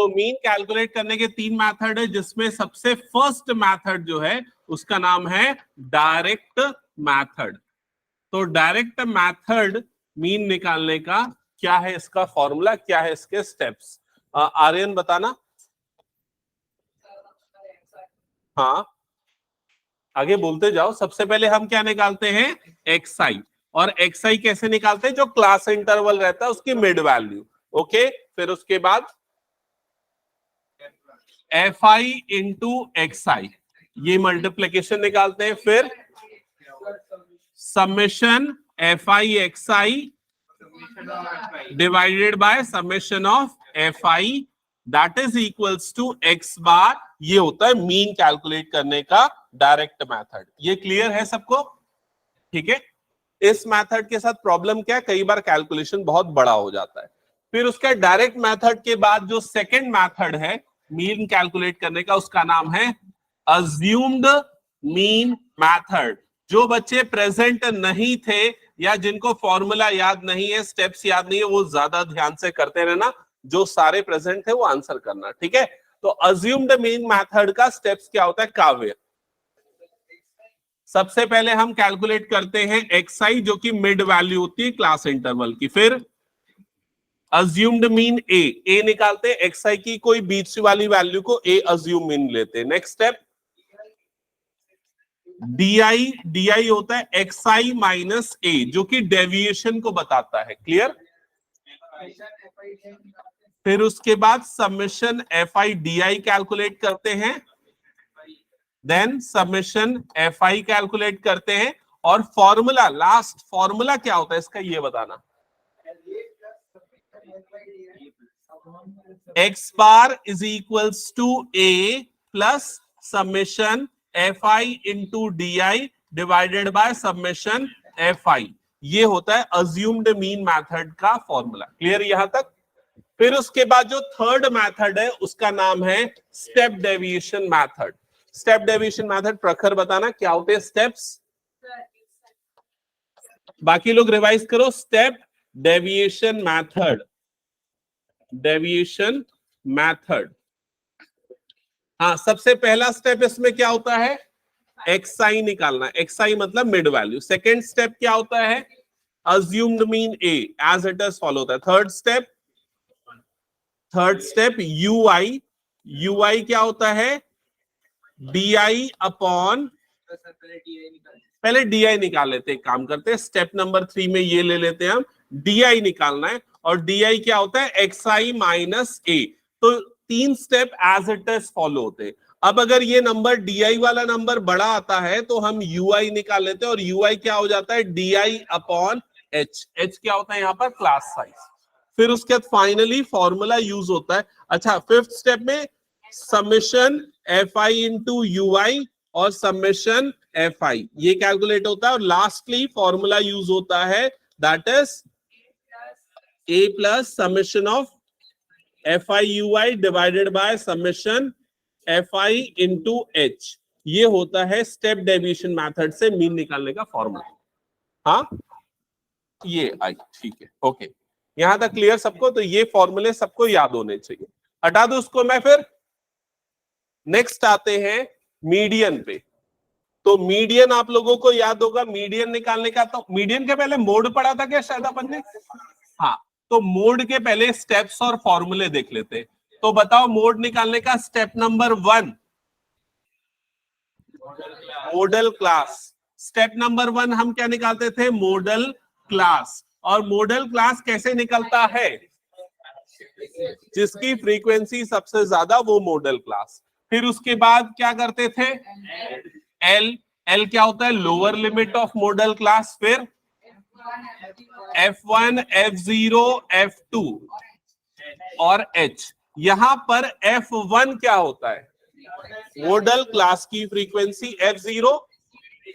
तो mean calculate करने के 3 मेथड है, जिसमें सबसे फर्स्ट मेथड जो है उसका नाम है डायरेक्ट मेथड। तो डायरेक्ट मेथड मीन निकालने का क्या है इसका फॉर्मूला, क्या है इसके स्टेप्स, आर्यन बताना। हाँ आगे बोलते जाओ। सबसे पहले हम क्या निकालते हैं, xi, और xi कैसे निकालते हैं, जो क्लास इंटरवल रहता है उसकी मिड वैल्यू। ओके, फिर उसके बाद fi इंटू xi, ये मल्टीप्लीकेशन निकालते हैं। फिर summation fi xi divided by summation of fi, that is equals to x bar. ये होता है मीन कैलकुलेट करने का डायरेक्ट मेथड। ये क्लियर है सबको? ठीक है। इस मेथड के साथ प्रॉब्लम क्या है, कई बार कैलकुलेशन बहुत बड़ा हो जाता है। फिर उसका डायरेक्ट मेथड के बाद जो सेकंड मेथड है मीन कैलकुलेट करने का, उसका नाम है अज्यूम्ड मीन मेथड। जो बच्चे प्रेजेंट नहीं थे या जिनको फॉर्मूला याद नहीं है, स्टेप्स याद नहीं है, वो ज्यादा ध्यान से करते रहना। जो सारे प्रेजेंट थे वो आंसर करना, ठीक है। तो अज्यूम्ड मीन मेथड का स्टेप्स क्या होता है, काव्य? सबसे पहले हम कैलकुलेट करते हैं xi, जो कि मिड वैल्यू होती है क्लास इंटरवल की। फिर अज्यूम्ड मीन a निकालते हैं, xi की कोई बीच वाली वैल्यू को a अज्यूम मीन लेते हैं। नेक्स्ट स्टेप di होता है xi माइनस a, जो कि डेविएशन को बताता है। क्लियर? फिर उसके बाद समेशन fi di कैलकुलेट करते हैं, देन समेशन fi कैलकुलेट करते हैं, और फॉर्मूला, लास्ट फॉर्मूला क्या होता है इसका ये बताना। x bar is equals to a plus summation fi into D divided by summation fi। ये होता है अज्यूम्ड मीन मेथड का फॉर्मूला। क्लियर यहां तक? फिर उसके बाद जो थर्ड मेथड है उसका नाम है step deviation method. Step deviation method प्रखर बताना क्या होते हैं स्टेप्स। बाकी लोग रिवाइज करो। Step deviation method, deviation method. हाँ, सबसे पहला स्टेप इसमें क्या होता है, xi निकालना। xi मतलब मिड वैल्यू। सेकेंड स्टेप क्या होता है, assumed mean a as it is follow होता है। थर्ड स्टेप ui क्या होता है, di अपॉन, पहले di निकाल लेते हैं। काम करते हैं, स्टेप नंबर 3 में ये ले लेते हैं हम, di निकालना है। और di क्या होता है, xi माइनस a। तो 3 step as it is follow होते हैं। अब अगर ये नंबर di वाला नंबर बड़ा आता है तो हम ui निकाल लेते हैं, और ui क्या हो जाता है, di अपॉन h। h क्या होता है यहाँ पर, क्लास साइज। फिर उसके बाद फाइनली फॉर्मूला यूज होता है। अच्छा, फिफ्थ स्टेप में समेशन fi इंटू ui और समेशन fi ये कैलकुलेट होता है, और लास्टली फॉर्मूला यूज होता है, that is a plus summation of fi ui divided by summation fi into h। ये होता है स्टेप डेविएशन मेथड से मीन निकालने का फॉर्मूला। हाँ ये आई, ठीक है, ओके। यहां तक क्लियर सबको? तो ये फॉर्मूले सबको याद होने चाहिए। हटा दो उसको मैं। फिर नेक्स्ट आते हैं मीडियन पे। तो मीडियन आप लोगों को याद होगा, मीडियन निकालने का, तो मीडियन के पहले मोड पढ़ा था क्या शायद अपन ने? हाँ, तो मोड के पहले स्टेप्स और फॉर्मूले देख लेते हैं। तो बताओ मोड निकालने का step number 1, model class. Step number 1 हम क्या निकालते थे, मॉडल क्लास। और मॉडल क्लास कैसे निकलता है, जिसकी फ्रीक्वेंसी सबसे ज्यादा वो मॉडल क्लास। फिर उसके बाद क्या करते थे, एल क्या होता है, lower limit of model class. फिर F1, F0, F2 और H। यहां पर F1 क्या होता है, मॉडल क्लास की फ्रीक्वेंसी, F0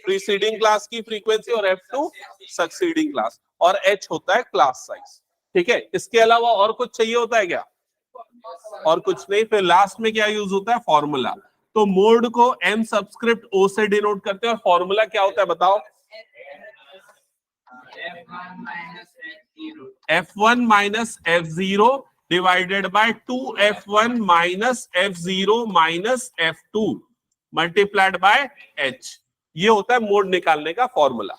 प्रीसीडिंग क्लास की फ्रीक्वेंसी, और F2 सक्सीडिंग क्लास, और H होता है क्लास साइज। ठीक है, इसके अलावा और कुछ चाहिए होता है क्या? और कुछ नहीं। फिर लास्ट में क्या यूज होता है, फॉर्मूला। तो मोड को M सबस्क्रिप्ट O से डिनोट करते हैं, और फॉर्मूला क्या होता है बताओ, F1 minus F0 divided by 2f1 minus f0 minus f2 multiplied by h। ये होता है मोड निकालने का फॉर्मूला।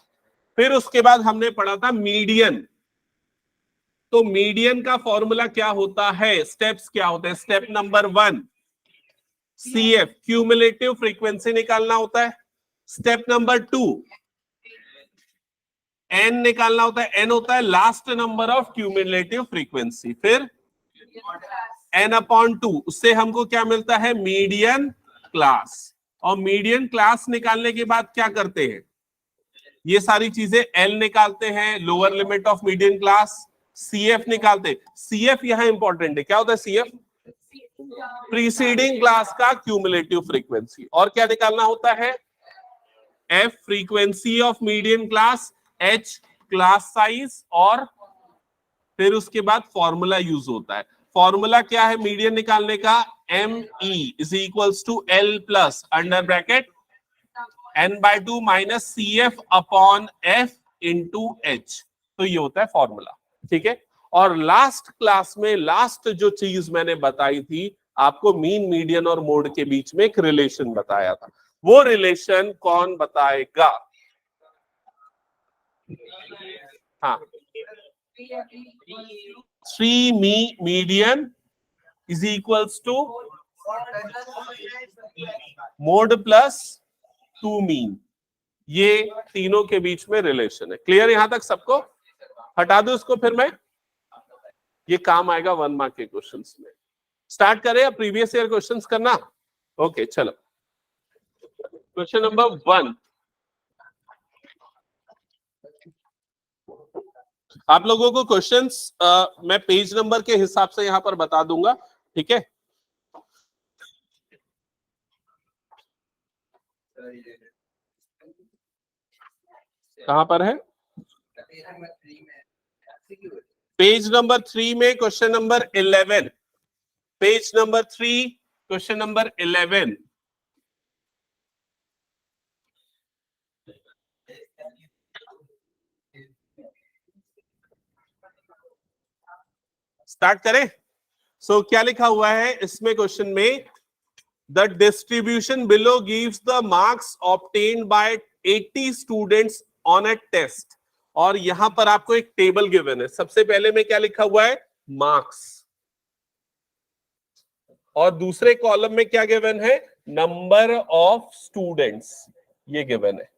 फिर उसके बाद हमने पढ़ा था मीडियन। तो मीडियन का फॉर्मूला क्या होता है, स्टेप्स क्या होते हैं। Step number 1 CF cumulative frequency निकालना होता है। स्टेप नंबर 2 N निकालना होता है। N होता है last number of cumulative frequency. फिर N/2, उससे हमको क्या मिलता है, मीडियन क्लास। और मीडियन क्लास निकालने के बाद क्या करते हैं, ये सारी चीजें L निकालते हैं, lower limit of median class. CF निकालते हैं। CF यहां इंपॉर्टेंट है। क्या होता है CF, प्रीसीडिंग क्लास का क्यूमुलेटिव फ्रीक्वेंसी। और क्या निकालना होता है, F frequency of median class, H class size, और फिर उसके बाद फॉर्मूला यूज होता है। फॉर्मूला क्या है मीडियन निकालने का, ME is equals to L plus under bracket N/2 minus CF upon F into H। तो ये होता है फॉर्मूला, ठीक है। और लास्ट क्लास में लास्ट जो चीज मैंने बताई थी आपको, मीन मीडियन और मोड के बीच में एक रिलेशन बताया था। वो रिलेशन कौन बताएगा? हाँ, 3 median is equals to mode plus 2 mean. ये तीनों के बीच में रिलेशन है। क्लियर यहां तक सबको? हटा दो इसको, फिर मैं, ये काम आएगा 1 मार्क के क्वेश्चंस में। स्टार्ट करें या प्रीवियस ईयर क्वेश्चंस करना? ओके चलो, क्वेश्चन नंबर 1। आप लोगों को क्वेश्चंस मैं पेज नंबर के हिसाब से यहां पर बता दूंगा, ठीक है। कहां पर है? पेज नंबर 3 में question number 11। Page number 3 question number 11। Start करें। सो क्या लिखा हुआ है इसमें क्वेश्चन में, the distribution below gives the marks obtained by 80 students on a test. और यहां पर आपको एक टेबल गिवन है। सबसे पहले में क्या लिखा हुआ है, मार्क्स, और दूसरे कॉलम में क्या गिवन है, नंबर ऑफ स्टूडेंट्स, ये गिवन है।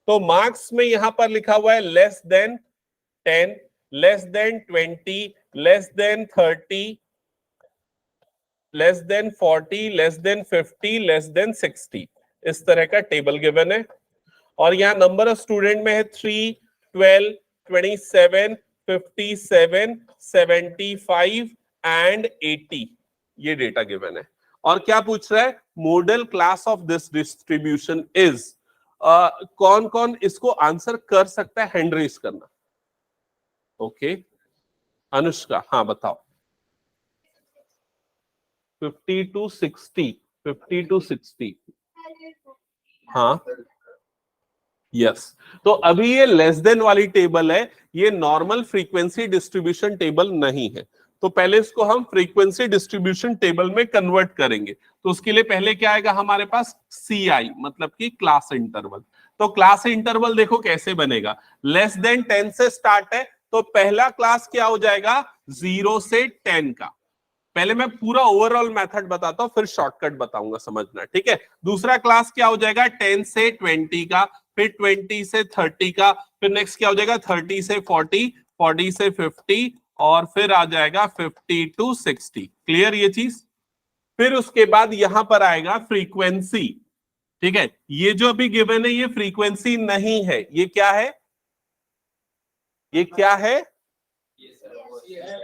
तो मार्क्स में यहां पर लिखा हुआ है less than 10, less than 20, less than 30, less than 40, less than 50, less than 60। इस तरह का टेबल गिवन है। और यहां नंबर ऑफ स्टूडेंट में है 3, 12, 27, 57, 75 एंड 80। ये डेटा गिवन है। और क्या पूछ रहा है, model class of this distribution is. कौन कौन इसको आंसर कर सकता है, हैंड रेज करना। ओके अनुष्का, हाँ बताओ। 50 to 60, 50 to 60, हाँ यस। तो अभी ये लेस देन वाली टेबल है, ये नॉर्मल फ्रीक्वेंसी डिस्ट्रीब्यूशन टेबल नहीं है। तो पहले इसको हम फ्रीक्वेंसी डिस्ट्रीब्यूशन टेबल में कन्वर्ट करेंगे। तो उसके लिए पहले क्या आएगा हमारे पास, CI मतलब कि क्लास इंटरवल। तो क्लास इंटरवल देखो कैसे बनेगा, लेस देन 10 से स्टार्ट है, तो पहला क्लास क्या हो जाएगा, 0 से 10 का। पहले मैं पूरा ओवरऑल मेथड बताता हूं, फिर शॉर्टकट बताऊंगा, समझना, ठीक है। दूसरा क्लास क्या हो जाएगा, 10 से 20 का, फिर 20 से 30 का, फिर नेक्स्ट क्या हो जाएगा 30 से 40, 40 से 50, और फिर आ जाएगा 50 to 60। क्लियर ये चीज? फिर उसके बाद यहां पर आएगा फ्रीक्वेंसी, ठीक है। ये जो अभी गिवन है ये फ्रीक्वेंसी नहीं है, ये क्या है, ये क्या है,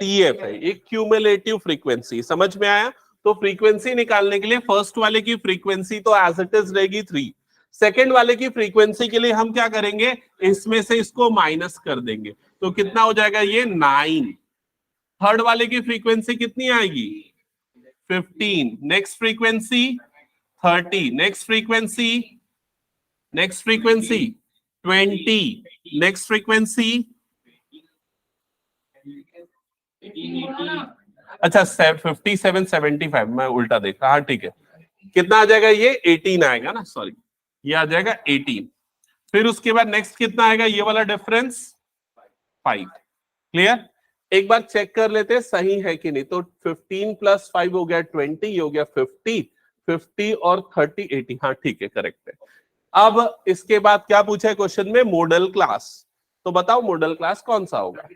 TF है, ये क्यूमुलेटिव फ्रीक्वेंसी। समझ में आया? तो फ्रीक्वेंसी निकालने के लिए फर्स्ट वाले की फ्रीक्वेंसी तो एज इट इज रहेगी 3, सेकेंड वाले की फ्रीक्वेंसी के लिए हम क्या करेंगे, इसमें से इसको माइनस कर देंगे, तो कितना हो जाएगा ये 9। थर्ड वाले की फ्रीक्वेंसी कितनी आएगी, 15। Next frequency 30, next frequency 20, next frequency अच्छा 57 75 मैं उल्टा देख रहा, हाँ ठीक है। कितना आ जाएगा ये 18 आएगा ना, सॉरी ये आ जाएगा 18। फिर उसके बाद नेक्स्ट कितना आएगा, ये वाला डिफरेंस 5। क्लियर? एक बार चेक कर लेते हैं सही है कि नहीं। तो 15 + 5 हो गया 20, ये हो गया 50, 50 और 30 80, हाँ ठीक है करेक्ट है। अब इसके बाद क्या पूछा है क्वेश्चन में, मॉडल क्लास। तो बताओ मॉडल क्लास कौन सा होगा?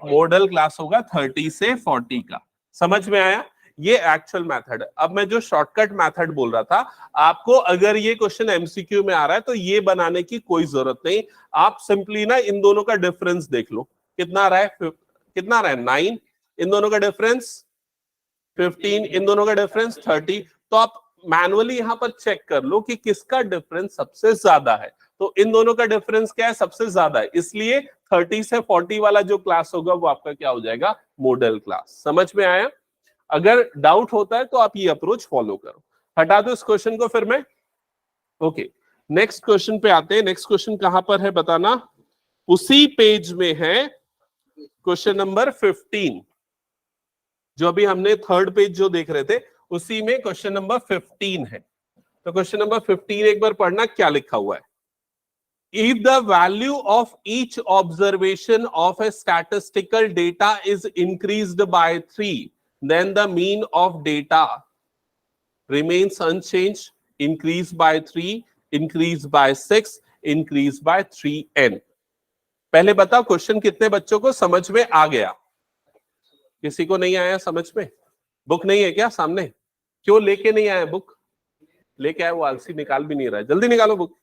मॉडल क्लास होगा 30 से 40 का। समझ में आया? ये एक्चुअल मेथड है। अब मैं जो शॉर्टकट मेथड बोल रहा था, आपको अगर ये क्वेश्चन एमसीक्यू में आ रहा है तो ये बनाने की कोई जरूरत नहीं। आप सिंपली ना इन दोनों का डिफरेंस देख लो, कितना आ रहा है, कितना आ रहा है 9, इन दोनों का डिफरेंस 15, इन दोनों का डिफरेंस 30। तो आप मैनुअली यहां पर चेक कर लो कि किसका डिफरेंस सबसे ज्यादा है। तो इन दोनों का डिफरेंस क्या है, सबसे ज्यादा है, इसलिए 30 से 40 वाला जो क्लास होगा वो आपका क्या हो जाएगा, मॉडल क्लास। समझ में आया? अगर डाउट होता है तो आप ये अप्रोच फॉलो करो। हटा दो इस क्वेश्चन को फिर मैं। ओके नेक्स्ट क्वेश्चन पे आते हैं। नेक्स्ट क्वेश्चन कहां पर है बताना, उसी पेज में है, क्वेश्चन नंबर 15। जो अभी हमने थर्ड पेज जो देख रहे थे उसी में क्वेश्चन नंबर 15 है। तो क्वेश्चन नंबर 15 एक बार पढ़ना क्या लिखा हुआ है। If the value of each observation of a statistical data is increased by 3, then the mean of data remains unchanged, increase by 3, increase by 6, increase by 3n। पहले बताओ क्वेश्चन कितने बच्चों को समझ में आ गया? किसी को नहीं आया समझ में? बुक नहीं है क्या सामने? क्यों लेके नहीं आया बुक? लेके आया, वो आलसी निकाल भी नहीं रहा है, जल्दी निकालो बुक।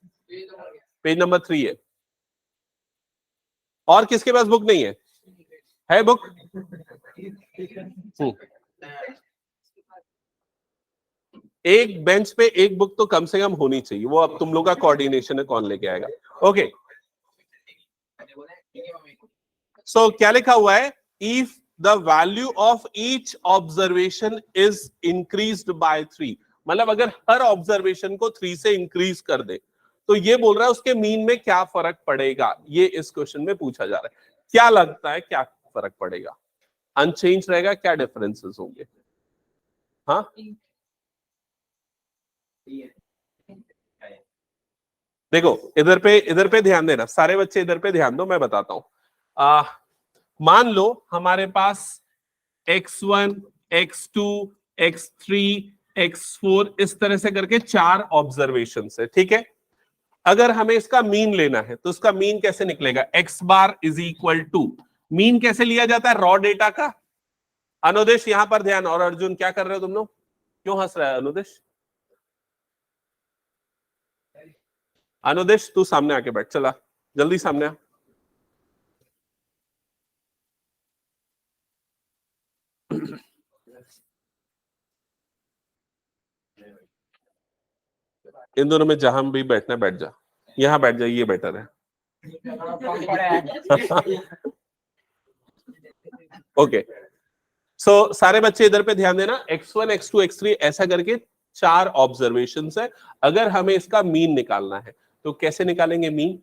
पेज नंबर 3 है। और किसके पास बुक नहीं है? है बुक? एक बेंच पे एक बुक तो कम से कम होनी चाहिए। वो अब तुम लोग का कोऑर्डिनेशन है, कौन लेके आएगा। ओके सो क्या लिखा हुआ है, if the value of each observation is increased by 3, मतलब अगर हर ऑब्जर्वेशन को 3 से इंक्रीज कर दे तो ये बोल रहा है उसके मीन में क्या फर्क पड़ेगा। ये इस क्वेश्चन में पूछा जा रहा है। क्या लगता है क्या फर्क पड़ेगा? अनचेंज रहेगा? क्या डिफरेंसेस होंगे? हाँ देखो इधर पे ध्यान देना, सारे बच्चे इधर पे ध्यान दो, मैं बताता हूं। मान लो हमारे पास x1, x2, x3, x4 इस तरह से करके 4 ऑब्जर्वेशन है, ठीक है। अगर हमें इसका मीन लेना है तो उसका मीन कैसे निकलेगा, x bar is equal to, mean कैसे लिया जाता है, रॉ डेटा का। अनुदेश यहां पर ध्यान, और अर्जुन क्या कर रहे हो तुम लोग, क्यों हंस रहा है अनुदेश? अनुदेश तू सामने आके बैठ, चला जल्दी सामने आ। इन दोनों में जहां भी बैठना बैठ जा, यहां बैठ जा, ये बेटर है। ओके सो सारे बच्चे इधर पे ध्यान देना, x1, x2, x3 ऐसा करके 4 ऑब्जर्वेशंस है। अगर हमें इसका मीन निकालना है तो कैसे निकालेंगे मीन?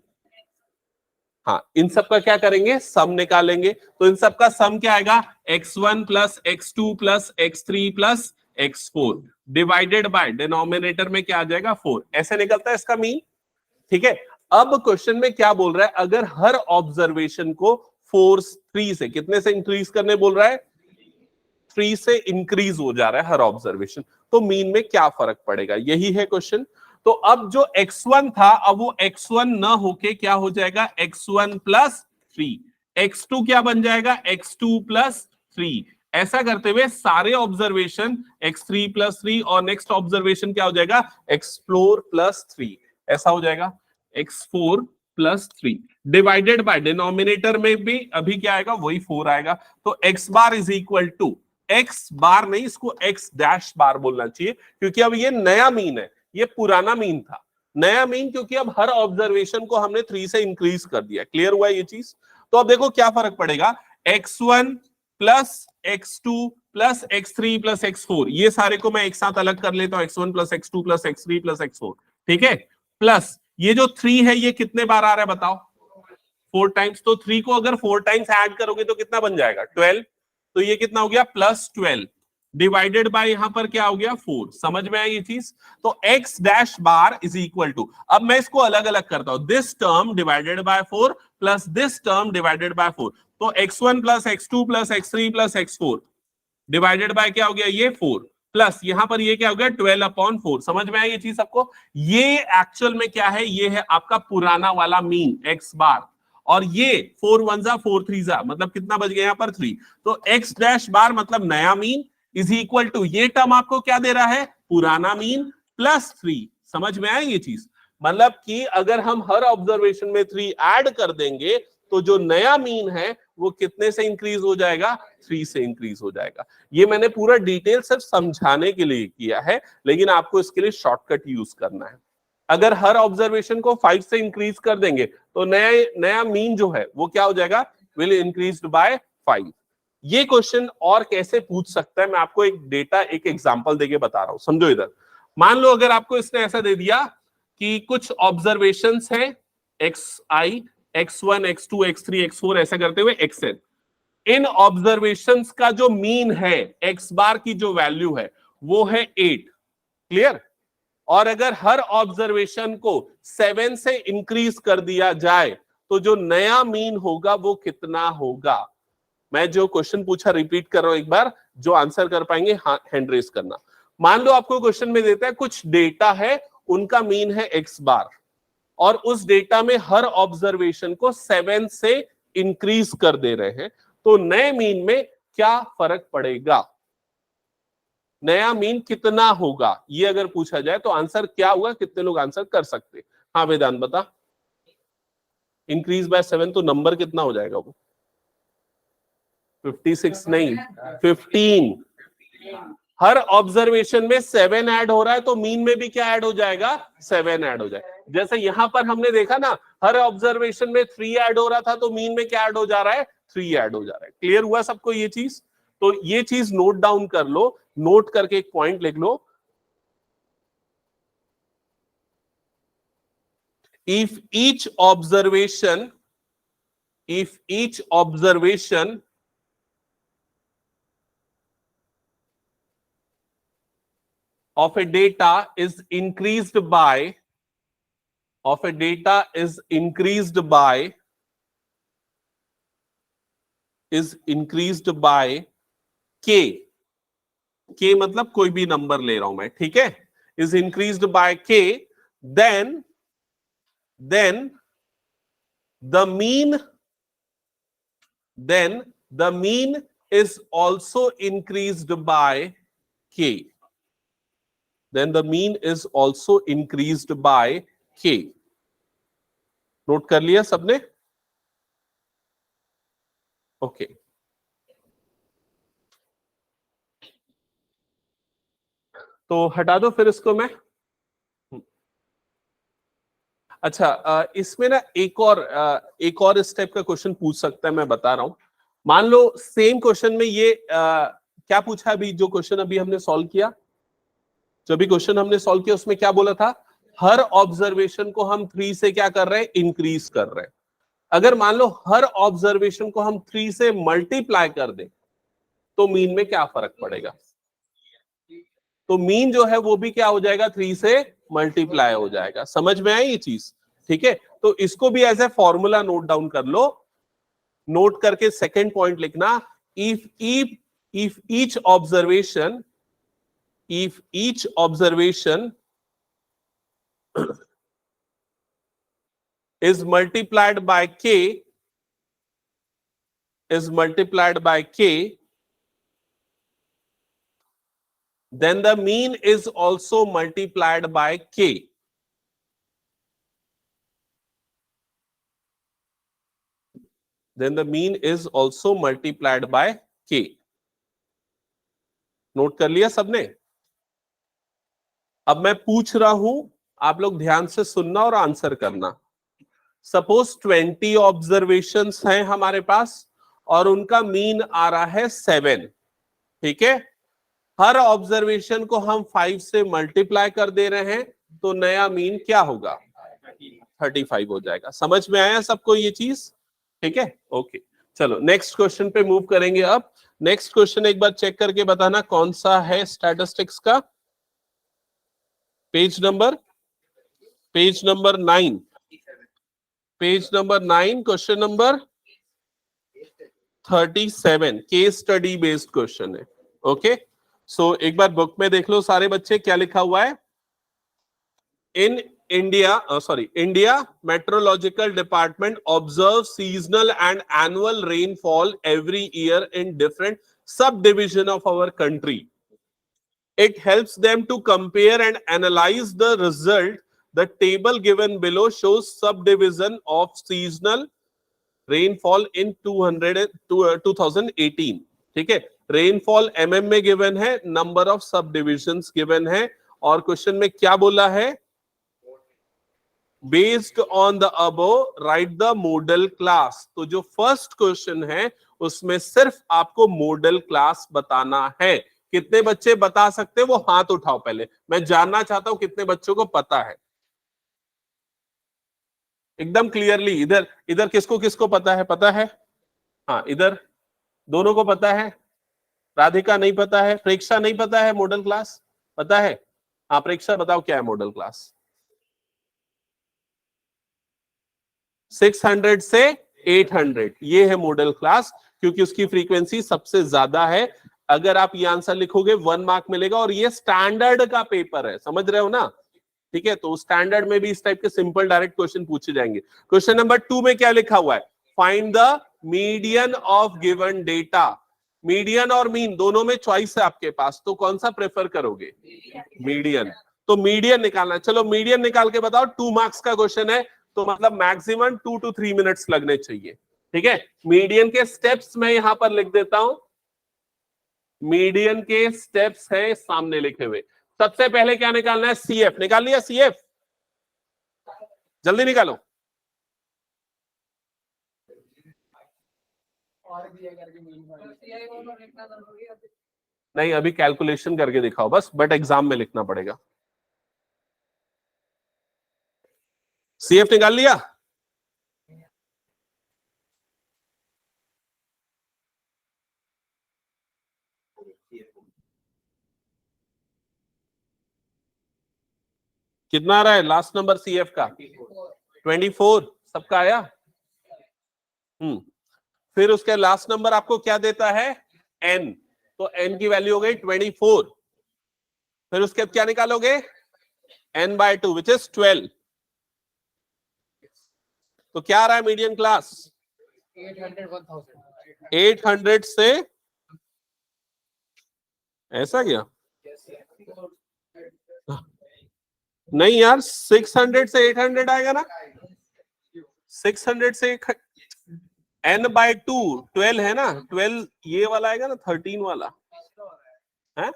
हाँ इन सब का क्या करेंगे, सम निकालेंगे। तो इन सब का सम क्या आएगा, x1 plus x2 plus x3 plus x4 divided by denominator में क्या आ जाएगा 4, ऐसे निकलता है इसका मीन। ठीक है, अब क्वेश्चन में क्या बोल रहा है, अगर हर ऑब्जर्वेशन को 3 से कितने से इंक्रीज करने बोल रहा है, 3 से इंक्रीज हो जा रहा है हर ऑब्जर्वेशन, तो मीन में क्या फर्क पड़ेगा, यही है क्वेश्चन। तो अब जो x1 था अब वो x1 ना होके क्या हो जाएगा, x1 प्लस 3, x2 क्या बन जाएगा, x2 प्लस 3। ऐसा करते हुए सारे ऑब्जर्वेशन x3 प्लस 3 और नेक्स्ट ऑब्जर्वेशन क्या हो जाएगा, x4 प्लस 3, ऐसा हो जाएगा x4 plus 3 divided by denominator में भी अभी क्या आएगा, वही 4 आएगा। तो x bar is equal to, x bar नहीं इसको x डैश बार बोलना चाहिए, क्योंकि अब ये नया मीन है, ये पुराना मीन था। नया मीन क्योंकि अब हर ऑब्जर्वेशन को हमने 3 से इंक्रीज कर दिया। क्लियर हुआ ये चीज? तो अब देखो क्या फर्क पड़ेगा, x1 plus x2 plus x3 plus x4, ये सारे को मैं एक साथ अलग कर लेता हूं, x1 plus x2 plus x3 plus x4, ठीक है। प्लस ये जो 3 है ये कितने बार आ रहा है बताओ, 4 टाइम्स। तो 3 को अगर 4 टाइम्स ऐड करोगे तो कितना बन जाएगा, 12। तो ये कितना हो गया +12 डिवाइडेड बाय यहां पर क्या हो गया 4। समझ में आई ये चीज? तो x dash bar is equal to, अब मैं इसको अलग अलग करता हूं, this term divided by 4 plus this term divided by 4, तो x1 plus x2 plus x3 plus x4 divided by क्या हो गया ये 4, प्लस यहां पर ये क्या हो गया 12/4। समझ में आई ये चीज सबको? ये एक्चुअल में क्या है, ये है आपका पुराना वाला मीन x बार, और ये 4 1 जा 4 3 जा मतलब कितना बच गया यहाँ पर 3, तो x डैश बार मतलब नया मीन इज इक्वल टू, ये टर्म आपको क्या दे रहा है, पुराना मीन प्लस 3। समझ में आए ये चीज? मतलब कि अगर हम हर ऑब्जर्वेशन में 3 ऐड कर देंगे तो जो नया मीन है वो कितने से इंक्रीज हो जाएगा, 3 से इंक्रीज हो जाएगा। ये मैंने पूरा डिटेल सिर्फ समझाने के लिए किया है, लेकिन आपको इसके लिए शॉर्टकट यूज करना है। अगर हर ऑब्जर्वेशन को 5 से इंक्रीज कर देंगे तो नया मीन जो है वो क्या हो जाएगा, विल इंक्रीज्ड बाय 5। ये क्वेश्चन और कैसे पूछ सकता है, मैं आपको एक डेटा एक एग्जांपल देके बता रहा हूं, समझो इधर। मान लो अगर आपको इसने ऐसा दे दिया कि कुछ ऑब्जर्वेशंस हैं xi, x1, x2, x3, x4 ऐसा करते हुए xn, इन ऑब्जर्वेशंस का जो मीन है x बार की जो वैल्यू है वो है 8। क्लियर? और अगर हर ऑब्जर्वेशन को 7 से इंक्रीज कर दिया जाए तो जो नया मीन होगा वो कितना होगा। मैं जो क्वेश्चन पूछा रिपीट कर रहा हूं एक बार, जो आंसर कर पाएंगे हैंड रेज करना। मान लो आपको क्वेश्चन में देता है कुछ डेटा है, उनका मीन है x बार, और उस डेटा में हर ऑब्जर्वेशन को 7 से इंक्रीज कर दे रहे हैं, तो नए मीन में क्या फर्क पड़ेगा, नया मीन कितना होगा, ये अगर पूछा जाए तो आंसर क्या होगा, कितने लोग आंसर कर सकते? हाँ वेदांत बता। इंक्रीज बाय 7 तो नंबर कितना हो जाएगा वो? 56 नहीं, 15। हर ऑब्जर्वेशन में 7 ऐड हो रहा है तो मीन में भी क्या ऐड हो जाएगा, 7 ऐड हो जाएगा। जैसे यहां पर हमने देखा ना, हर ऑब्जर्वेशन में 3 ऐड हो रहा था तो मीन में क्या ऐड हो जा रहा है, 3 ऐड हो जा रहा है। क्लियर हुआ सबको ये चीज? तो ये चीज नोट डाउन कर लो, नोट करके एक पॉइंट लिख लो। If each observation of a data is increased by k मतलब कोई भी नंबर ले रहा हूं मैं, ठीक है, is increased by k, then the mean is also increased by k. Then the mean is also increased by k. Note कर लिया सबने? ओके तो हटा दो फिर इसको मैं। अच्छा इसमें ना एक और इस टाइप का क्वेश्चन पूछ सकता है, मैं बता रहा हूं। मान लो सेम क्वेश्चन में ये क्या पूछा अभी, जो क्वेश्चन अभी हमने सॉल्व किया, उसमें क्या बोला था, हर ऑब्जर्वेशन को हम 3 से क्या कर रहे हैं, इंक्रीज कर रहे हैं। अगर मान लो हर ऑब्जर्वेशन को हम 3 से मल्टीप्लाई कर दें तो मीन में क्या फर्क पड़ेगा? तो मीन जो है वो भी क्या हो जाएगा, 3 से मल्टीप्लाई हो जाएगा। समझ में आई ये चीज? ठीक है, तो इसको भी as a formula note down कर लो। नोट करके सेकेंड पॉइंट लिखना, if each observation is multiplied by k, then the mean is also multiplied by k. Then the mean is also multiplied by k. Note कर लिया सबने? अब मैं पूछ रहा हूं, आप लोग ध्यान से सुनना और आंसर करना। सपोज 20 ऑब्जर्वेशंस हैं हमारे पास और उनका मीन आ रहा है 7, ठीक है। हर ऑब्जर्वेशन को हम 5 से मल्टीप्लाई कर दे रहे हैं तो नया मीन क्या होगा, 35 हो जाएगा। समझ में आया सबको ये चीज? ठीक है, ओके। चलो नेक्स्ट क्वेश्चन पे मूव करेंगे। अब नेक्स्ट क्वेश्चन एक बार चेक करके बताना कौन सा है स्टैटिस्टिक्स का। Page number 9, page number 9, question number 37, case study based question है। ओके, सो एक बार बुक में देख लो सारे बच्चे क्या लिखा हुआ है। इन India Meteorological Department observes seasonal and annual rainfall every year in different subdivision of our country. It helps them to compare and analyze the result. The table given below shows subdivision of seasonal rainfall in 2018. ठीक है, rainfall mm में given है, number of सब divisions given है, और question में क्या बोला है, based on the above right the model class. तो जो फर्स्ट क्वेश्चन है उसमें सिर्फ आपको मॉडल क्लास बताना है। कितने बच्चे बता सकते हैं वो हाथ उठाओ, पहले मैं जानना चाहता हूं कितने बच्चों को पता है एकदम क्लियरली। इधर इधर किसको किसको पता है? पता है, हाँ इधर दोनों को पता है। राधिका नहीं पता है, प्रेक्षा नहीं पता है, मॉडल क्लास पता है? हाँ प्रेक्षा बताओ क्या है मॉडल क्लास। 600 से 800 ये है मॉडल क्लास, क्योंकि उसकी फ्रीक्वेंसी सबसे ज्यादा है। अगर आप ये आंसर लिखोगे 1 मार्क मिलेगा, और ये स्टैंडर्ड का पेपर है, समझ रहे हो ना? ठीक है, तो स्टैंडर्ड में भी इस टाइप के सिंपल डायरेक्ट क्वेश्चन पूछे जाएंगे। क्वेश्चन नंबर 2 में क्या लिखा हुआ है? Find the median of given data. Median और मीन दोनों में चॉइस है आपके पास, तो कौन सा प्रेफर करोगे? मीडियन। तो मीडियन निकालना, चलो मीडियन निकाल के बताओ। 2 मार्क्स का क्वेश्चन है, तो मतलब मैक्सिमम 2 to 3 मिनट्स लगने चाहिए। ठीक है, मीडियन के स्टेप्स मैं यहां पर लिख देता हूं। मीडियन के स्टेप्स है सामने लिखे हुए। सबसे पहले क्या निकालना है? सीएफ। निकाल लिया सीएफ? जल्दी निकालो। नहीं, अभी कैलकुलेशन करके दिखाओ बस, बट एग्जाम में लिखना पड़ेगा। सीएफ निकाल लिया? कितना आ रहा है लास्ट नंबर सीएफ का? 24। सबका आया? फिर उसके लास्ट नंबर आपको क्या देता है? एन। तो एन की वैल्यू हो गई 24। फिर उसके बाद क्या निकालोगे? n/2 which is 12। तो क्या आ रहा है मीडियन क्लास? 800 से ऐसा क्या? नहीं यार, 600 से 800 आएगा ना। 600 से n/2 12 है ना, 12 ये वाला आएगा ना, 13 वाला है।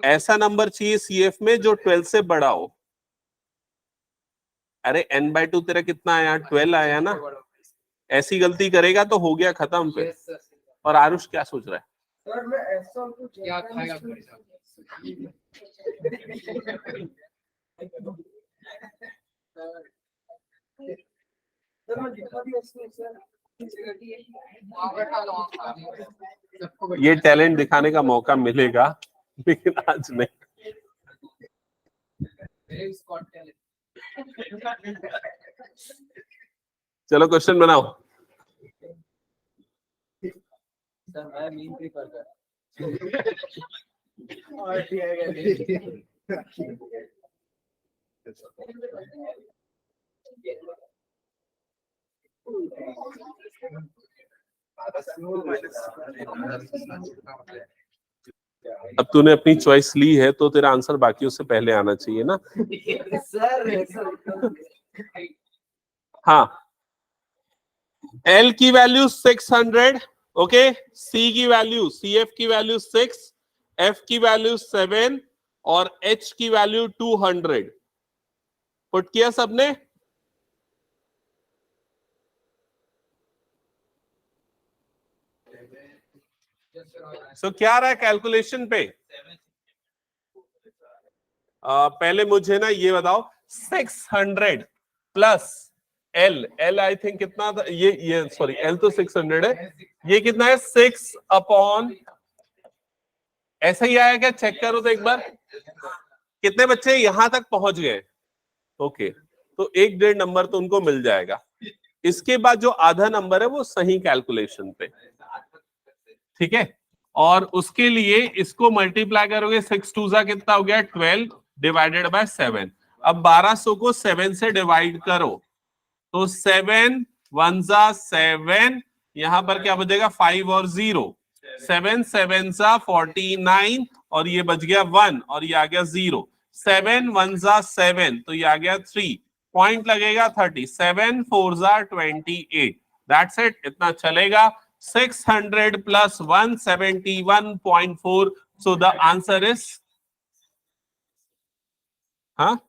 ऐसा नंबर चाहिए सीएफ में जो 12 से बड़ा हो। अरे n/2 तेरा कितना आया? 12 आया ना। ऐसी गलती करेगा तो हो गया खत्म पे। और आरुष क्या सोच रहा है? सर मैं ऐसा क्या खाएगा? ये टैलेंट दिखाने का मौका मिलेगा, लेकिन आज नहीं। चलो क्वेश्चन बनाओ। अब तूने अपनी चॉइस ली है तो तेरा आंसर बाकियों से पहले आना चाहिए ना। हाँ, L की वैल्यू 600, ओके, C की वैल्यू, CF की वैल्यू 6, F की वैल्यू 7 और H की वैल्यू 200। पुट किया सबने? सो क्या रहा है कैलकुलेशन पे? पहले मुझे ना ये बताओ, 600 प्लस एल आई थिंक कितना था ये सॉरी एल तो 600 है, ये कितना है 6 अपॉन, ऐसा ही आया क्या? चेक करो तो एक बार, कितने बच्चे यहां तक पहुंच गए? ओके, तो 1.5 नंबर तो उनको मिल जाएगा। इसके बाद जो आधा नंबर है वो सही कैलकुलेशन पे, ठीक है। और उसके लिए इसको मल्टीप्लाई करोगे, 6 2 जा कितना हो गया 12 डिवाइडेड बाय 7। अब 1200 को 7 से डिवाइड करो तो 7 1 जा 7, यहां पर क्या बचेगा 5 और 0, 7 7 जा 49 और ये बच गया 1 और ये आ गया 0, 7 1 जा 7 तो ये आ गया 3, पॉइंट लगेगा 30, 7 4 जा 28, दैट्स इट, इतना चलेगा। 600 plus 171.4, so the answer is, हाँ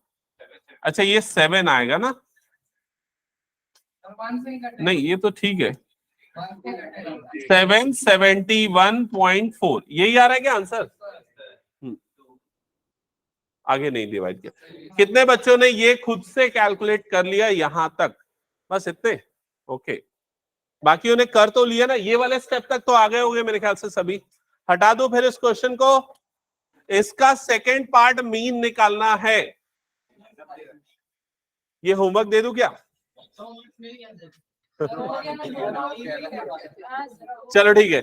अच्छा ये 7 आएगा ना, नहीं ये तो ठीक है, 771.4 यही आ रहा है क्या आंसर? आगे नहीं डिवाइड किया। कितने बच्चों ने ये खुद से कैलकुलेट कर लिया यहां तक? बस इतने, ओके। बाकियों ने कर तो लिया ना, ये वाले स्टेप तक तो आ गए होंगे मेरे ख्याल से सभी। हटा दो फिर इस क्वेश्चन को। इसका सेकंड पार्ट मीन निकालना है। ये होमवर्क दे दूं क्या? चलो ठीक है।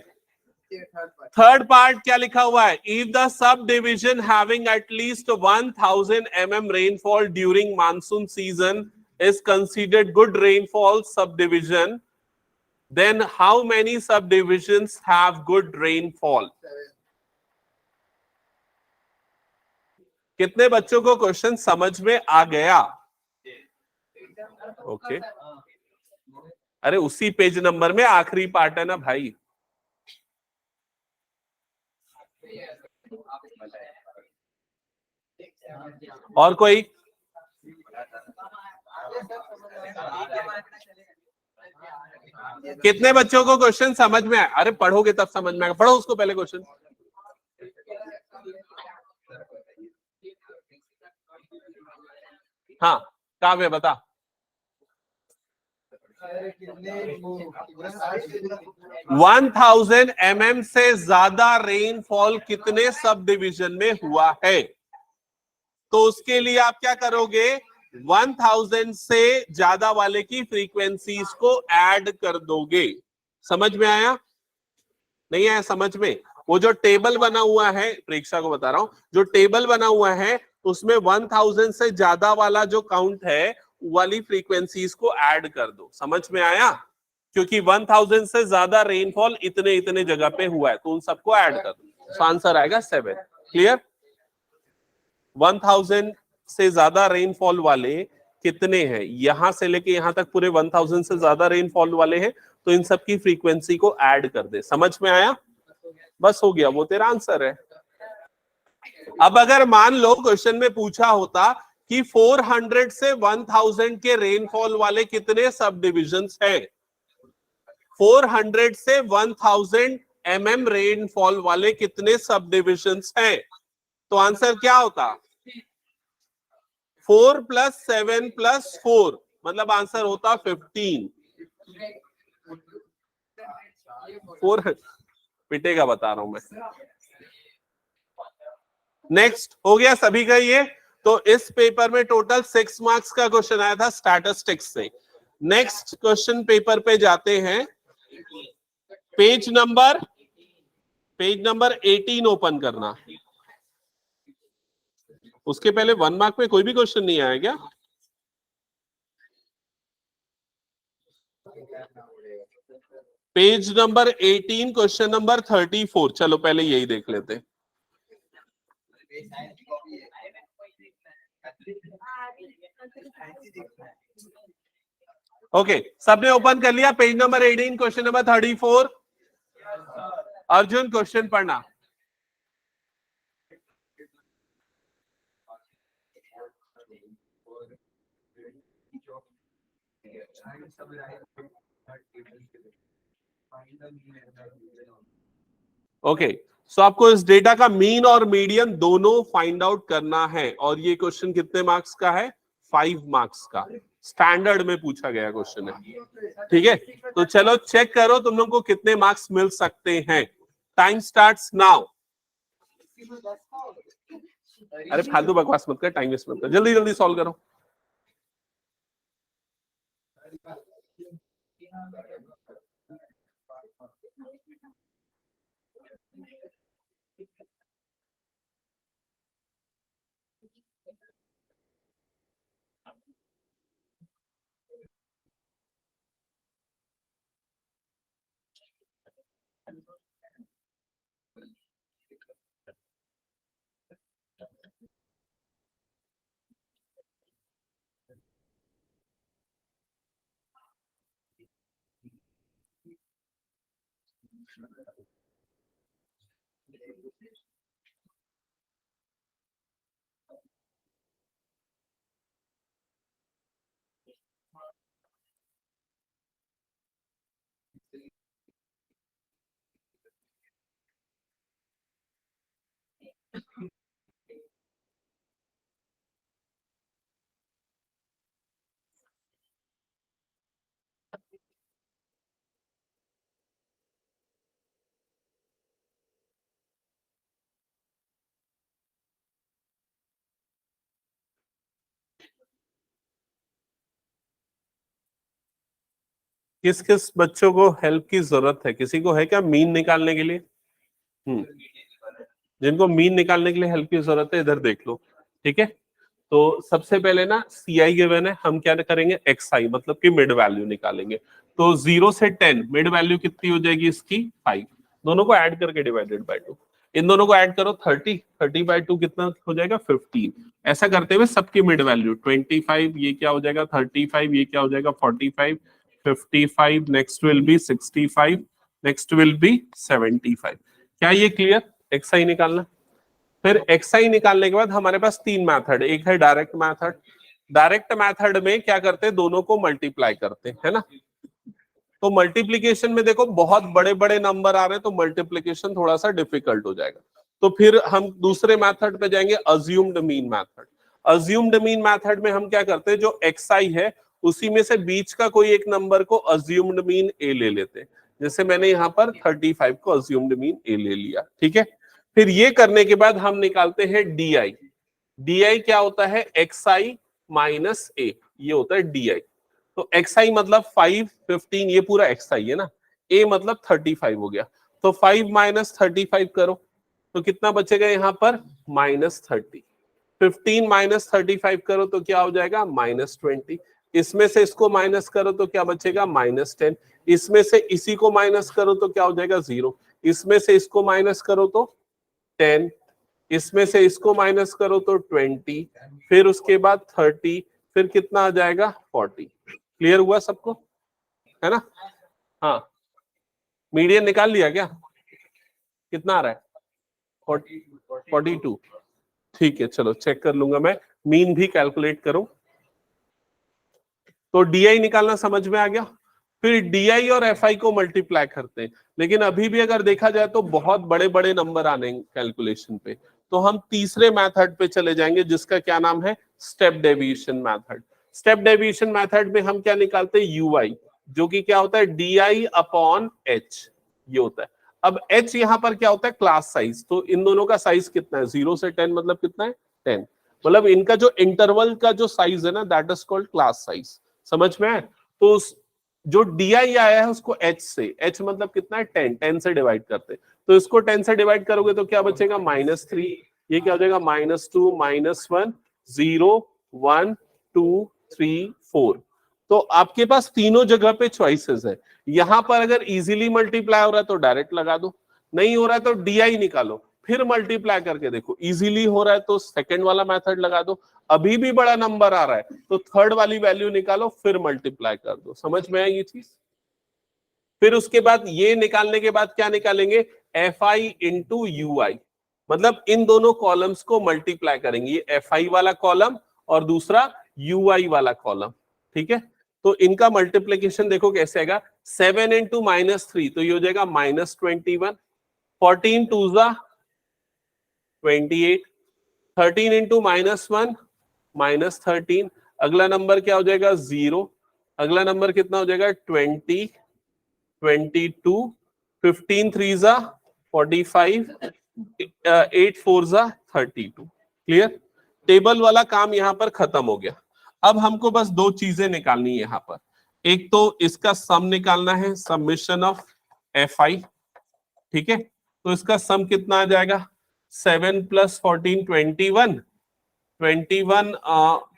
थर्ड पार्ट क्या लिखा हुआ है? If the sub division having at least 1000 mm rainfall during monsoon season is considered good rainfall sub division, then how many subdivisions have good rainfall? कितने बच्चों को क्वेश्चन समझ में आ गया? ओके अरे उसी पेज नंबर में आखिरी पार्ट है ना भाई। और कोई? कितने बच्चों को क्वेश्चन समझ में आया? अरे पढ़ोगे तब समझ में आएगा, पढ़ो उसको पहले क्वेश्चन। हाँ काव्य बता। 1000 mm से ज्यादा रेनफॉल कितने सब डिविजन में हुआ है? तो उसके लिए आप क्या करोगे, 1000 से ज्यादा वाले की फ्रीक्वेंसीज को ऐड कर दोगे। समझ में आया? नहीं आया समझ में? वो जो टेबल बना हुआ है, परीक्षा को बता रहा हूं, जो टेबल बना हुआ है उसमें 1000 से ज्यादा वाला जो काउंट है वाली फ्रीक्वेंसीज को ऐड कर दो। समझ में आया? क्योंकि 1000 से ज्यादा रेनफॉल इतने इतने जगह पे हुआ है तो उन सबको ऐड कर दो, तो आंसर आएगा 7। क्लियर? 1000 से ज्यादा रेनफॉल वाले कितने हैं, यहां से लेके यहां तक पूरे 1000 से ज्यादा रेनफॉल वाले हैं, तो इन सब की फ्रीक्वेंसी को ऐड कर दे। समझ में आया? बस हो गया, वो तेरा आंसर है। अब अगर मान लो क्वेश्चन में पूछा होता कि 400 से 1000 के रेनफॉल वाले कितने सब डिविजन्स है, 400 से 1000 mm रेनफॉल वाले कितने सब डिविजन्स हैं, तो आंसर क्या होता? 4 + 7 + 4, मतलब आंसर होता 15। 4 पिटेगा बता रहा हूं मैं। नेक्स्ट हो गया सभी का ये। तो इस पेपर में टोटल 6 मार्क्स का क्वेश्चन आया था स्टैटिस्टिक्स से। नेक्स्ट क्वेश्चन पेपर पे जाते हैं। पेज नंबर 18 ओपन करना। उसके पहले 1 मार्क में कोई भी क्वेश्चन नहीं आया क्या? Page number 18 question number 34। चलो पहले यही देख लेते हैं। ओके सबने ओपन कर लिया page number 18 question number 34। Arjun question पढ़ना। ओके सो आपको इस डेटा का मीन और मीडियन दोनों फाइंड आउट करना है और ये क्वेश्चन कितने मार्क्स का है? 5 मार्क्स का। स्टैंडर्ड में पूछा गया क्वेश्चन है, ठीक है। तो चलो चेक करो तुम लोग को कितने मार्क्स मिल सकते हैं। Time starts now. अरे फालतू बकवास मत कर, टाइम वेस्ट मत कर, जल्दी जल्दी सॉल्व करो। किस किस बच्चों को हेल्प की जरूरत है? किसी को है क्या मीन निकालने के लिए? जिनको मीन निकालने के लिए हेल्प की जरूरत है इधर देख लो, ठीक है। तो सबसे पहले ना CI गिवन है, हम क्या करेंगे XI मतलब कि मिड वैल्यू निकालेंगे। तो 0 से 10 मिड वैल्यू कितनी हो जाएगी इसकी? 5। दोनों को ऐड करके डिवाइडेड बाय 2, इन दोनों को ऐड करो 30 बाय 2 कितना हो जाएगा? 15। ऐसा करते हुए सबकी मिड वैल्यू 25, ये क्या हो जाएगा 35, ये क्या हो जाएगा 45, 55, next will be 65, next will be 75। क्या ये क्लियर? XI निकालना। फिर XI निकालने के बाद हमारे पास 3 मेथड, एक है डायरेक्ट मेथड। डायरेक्ट मेथड में क्या करते हैं, दोनों को मल्टीप्लाई करते हैं, है ना। तो मल्टीप्लीकेशन में देखो बहुत बड़े बड़े नंबर आ रहे हैं तो मल्टीप्लीकेशन थोड़ा सा डिफिकल्ट हो जाएगा। तो फिर हम दूसरे मेथड पे जाएंगे, assumed mean method. Assumed mean method में हम क्या करते हैं, जो XI है उसी में से बीच का कोई एक नंबर को अज्यूम्ड मीन A ले लेते हैं। जैसे मैंने यहाँ पर 35 को अज्यूम्ड मीन A ले लिया, ठीक है। फिर ये करने के बाद हम निकालते हैं DI। DI क्या होता है? XI माइनस A, ये होता है DI। तो XI मतलब 5, 15, ये पूरा XI है ना। A मतलब 35 हो गया। तो 5 माइनस 35 करो तो कितना बचेगा यहाँ पर? -30। 15 माइनस 35 करो तो क्या हो जाएगा? -20। इसमें से इसको माइनस करो तो क्या बचेगा? -10। इसमें से इसी को माइनस करो तो क्या हो जाएगा? 0। इसमें से इसको माइनस करो तो 10, इसमें से इसको माइनस करो तो 20, फिर उसके बाद 30, फिर कितना आ जाएगा? 40। क्लियर हुआ सबको, है ना? हाँ, मीडियन निकाल लिया क्या? कितना आ रहा है? 42। ठीक है, चलो चेक कर लूंगा मैं। मीन भी कैलकुलेट करो। तो DI निकालना समझ में आ गया। फिर DI और FI को मल्टीप्लाई करते हैं, लेकिन अभी भी अगर देखा जाए तो बहुत बड़े बड़े नंबर आने कैलकुलेशन पे। तो हम तीसरे मेथड पे चले जाएंगे जिसका क्या नाम है? Step deviation method. Step deviation method में हम क्या निकालते हैं? UI, जो कि क्या होता है? DI अपॉन H, ये होता है। अब H यहाँ पर क्या होता है? Class size. तो इन दोनों का साइज कितना है? 0 से 10 मतलब कितना है? 10। मतलब इनका जो इंटरवल का जो साइज है ना, that is called class size. समझ में आए? तो जो DI आया है उसको H से, H मतलब कितना है? 10 से डिवाइड करते हैं। तो इसको 10 से डिवाइड करोगे तो क्या बचेगा? -3। ये क्या हो जाएगा? -2, -1, 0, 1, 2, 3, 4। तो आपके पास तीनों जगह पे चॉइसेस है। यहां पर अगर इजीली मल्टीप्लाई हो रहा है तो डायरेक्ट लगा दो, नहीं हो रहा है तो DI निकालो, फिर मल्टीप्लाई करके देखो। इजीली हो रहा है तो सेकंड वाला मेथड लगा दो, अभी भी बड़ा नंबर आ रहा है तो थर्ड वाली वैल्यू निकालो, फिर मल्टीप्लाई कर दो। समझ में आई ये चीज? फिर उसके बाद ये निकालने के बाद क्या निकालेंगे? FI इंटू UI, मतलब इन दोनों कॉलम्स को मल्टीप्लाई करेंगे। ये FI वाला कॉलम और दूसरा UI वाला कॉलम, ठीक है। तो इनका मल्टीप्लीकेशन देखो कैसे आएगा? 7 इंटू -3 तो ये हो जाएगा -21, 14 टू जा 28, 13 इंटू -1 -13, अगला नंबर क्या हो जाएगा 0, अगला नंबर कितना हो जाएगा 20, 22, 15 3 जा 45, 8 4 जा 32। क्लियर? टेबल वाला काम यहां पर खत्म हो गया। अब हमको बस दो चीजें निकालनी है यहां पर। एक तो इसका सम निकालना है, समेशन ऑफ FI। ठीक है, तो इसका सम कितना आ जाएगा 7 + 14 21, 21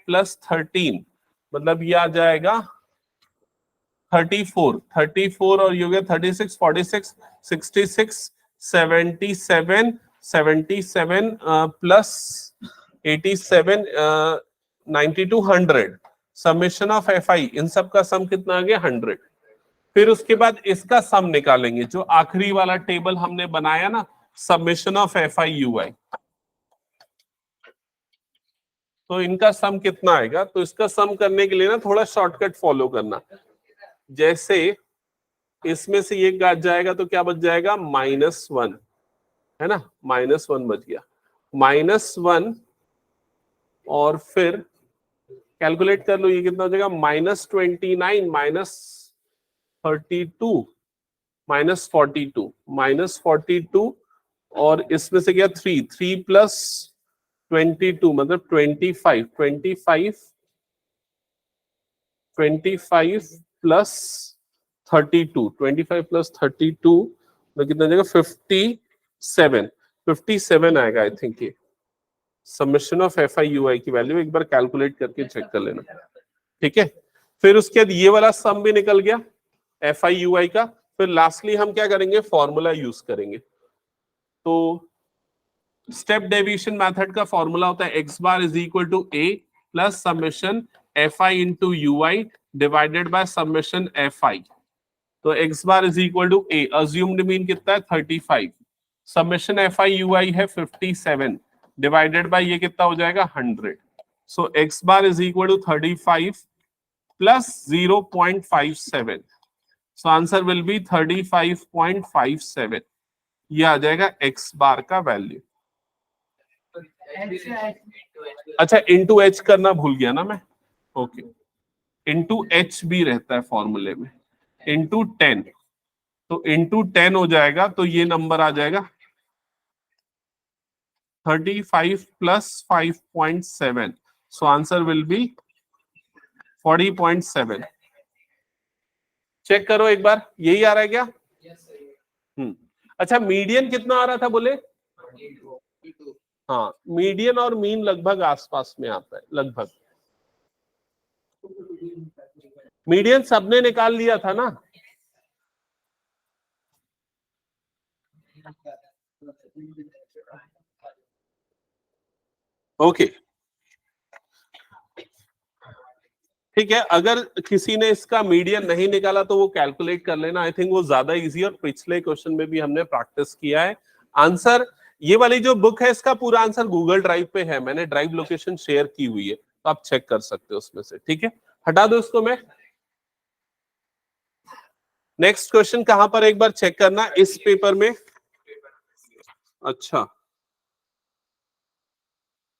+ 13 मतलब ये आ जाएगा 34, 34 और ये हो गया 36, 46, 66, 77, 77 प्लस 87, 92, 100। समेशन ऑफ FI, इन सब का सम कितना आ गया 100। फिर उसके बाद इसका सम निकालेंगे, जो आखिरी वाला टेबल हमने बनाया ना, समेशन ऑफ FI UI। तो इनका सम कितना आएगा, तो इसका सम करने के लिए ना थोड़ा शॉर्टकट फॉलो करना। जैसे इसमें से ये काट जाएगा तो क्या बच जाएगा -1, है ना, -1 बच गया, -1 और फिर कैलकुलेट कर लो ये कितना हो जाएगा -29, -32, -42 और इसमें से क्या 3 + 22 मतलब 25, 25 प्लस 32, 25 + 32 में कितना जाएगा 57 आएगा आई थिंक। ये समेशन ऑफ FI UI की वैल्यू एक बार कैलकुलेट करके चेक कर लेना। ठीक है, फिर उसके बाद ये वाला सम भी निकल गया FI UI का। फिर लास्टली हम क्या करेंगे, फॉर्मूला यूज करेंगे। तो स्टेप डेविएशन मेथड का फॉर्मूला होता है x bar is equal to a plus summation FI into UI divided by summation FI। तो x bar is equal to a, assumed mean कितना है 35, समेशन FI UI है 57 divided by ये कितना हो जाएगा 100। So x bar is equal to 35 plus 0.57। So answer will be 35.57। ये आ जाएगा x बार का वैल्यू। अच्छा, इंटू एच करना भूल गया ना मैं। ओके, इंटू एच भी रहता है फॉर्मूले में, इंटू 10। तो इंटू 10 हो जाएगा तो ये नंबर आ जाएगा 35 + 5.7। So answer will be 40.7। Check करो एक बार, यही आ रहा है क्या? अच्छा, मीडियन कितना आ रहा था बोले? हाँ, मीडियन और मीन लगभग आसपास में आता है, लगभग। मीडियन सबने निकाल लिया था ना? ओके, ठीक है। अगर किसी ने इसका मीडियन नहीं निकाला तो वो कैलकुलेट कर लेना, आई थिंक वो ज्यादा इजी, और पिछले क्वेश्चन में भी हमने प्रैक्टिस किया है। आंसर, ये वाली जो बुक है इसका पूरा आंसर गूगल ड्राइव पे है, मैंने ड्राइव लोकेशन शेयर की हुई है, तो आप चेक कर सकते हो उसमें से। ठीक है, हटा दो इसको। मैं नेक्स्ट क्वेश्चन कहां पर एक बार चेक करना इस पेपर में। अच्छा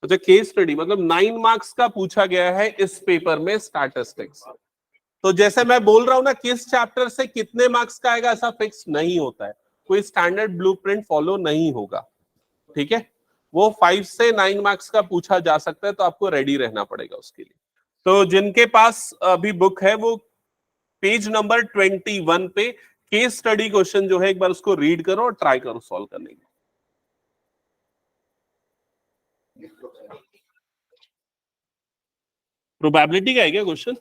अच्छा, केस स्टडी मतलब 9 मार्क्स का पूछा गया है इस पेपर में स्टैटिस्टिक्स। तो जैसे मैं बोल रहा हूं ना, किस चैप्टर से कितने मार्क्स का आएगा ऐसा फिक्स नहीं होता है, कोई स्टैंडर्ड ब्लूप्रिंट फॉलो नहीं होगा। ठीक है, वो 5 से 9 मार्क्स का पूछा जा सकता है, तो आपको रेडी रहना पड़ेगा उसके लिए। तो जिनके पास अभी बुक है वो पेज नंबर 21 पे केस स्टडी क्वेश्चन जो है एक बार उसको रीड करो और ट्राई करो सॉल्व करने की। प्रोबेबिलिटी का है क्या क्वेश्चन?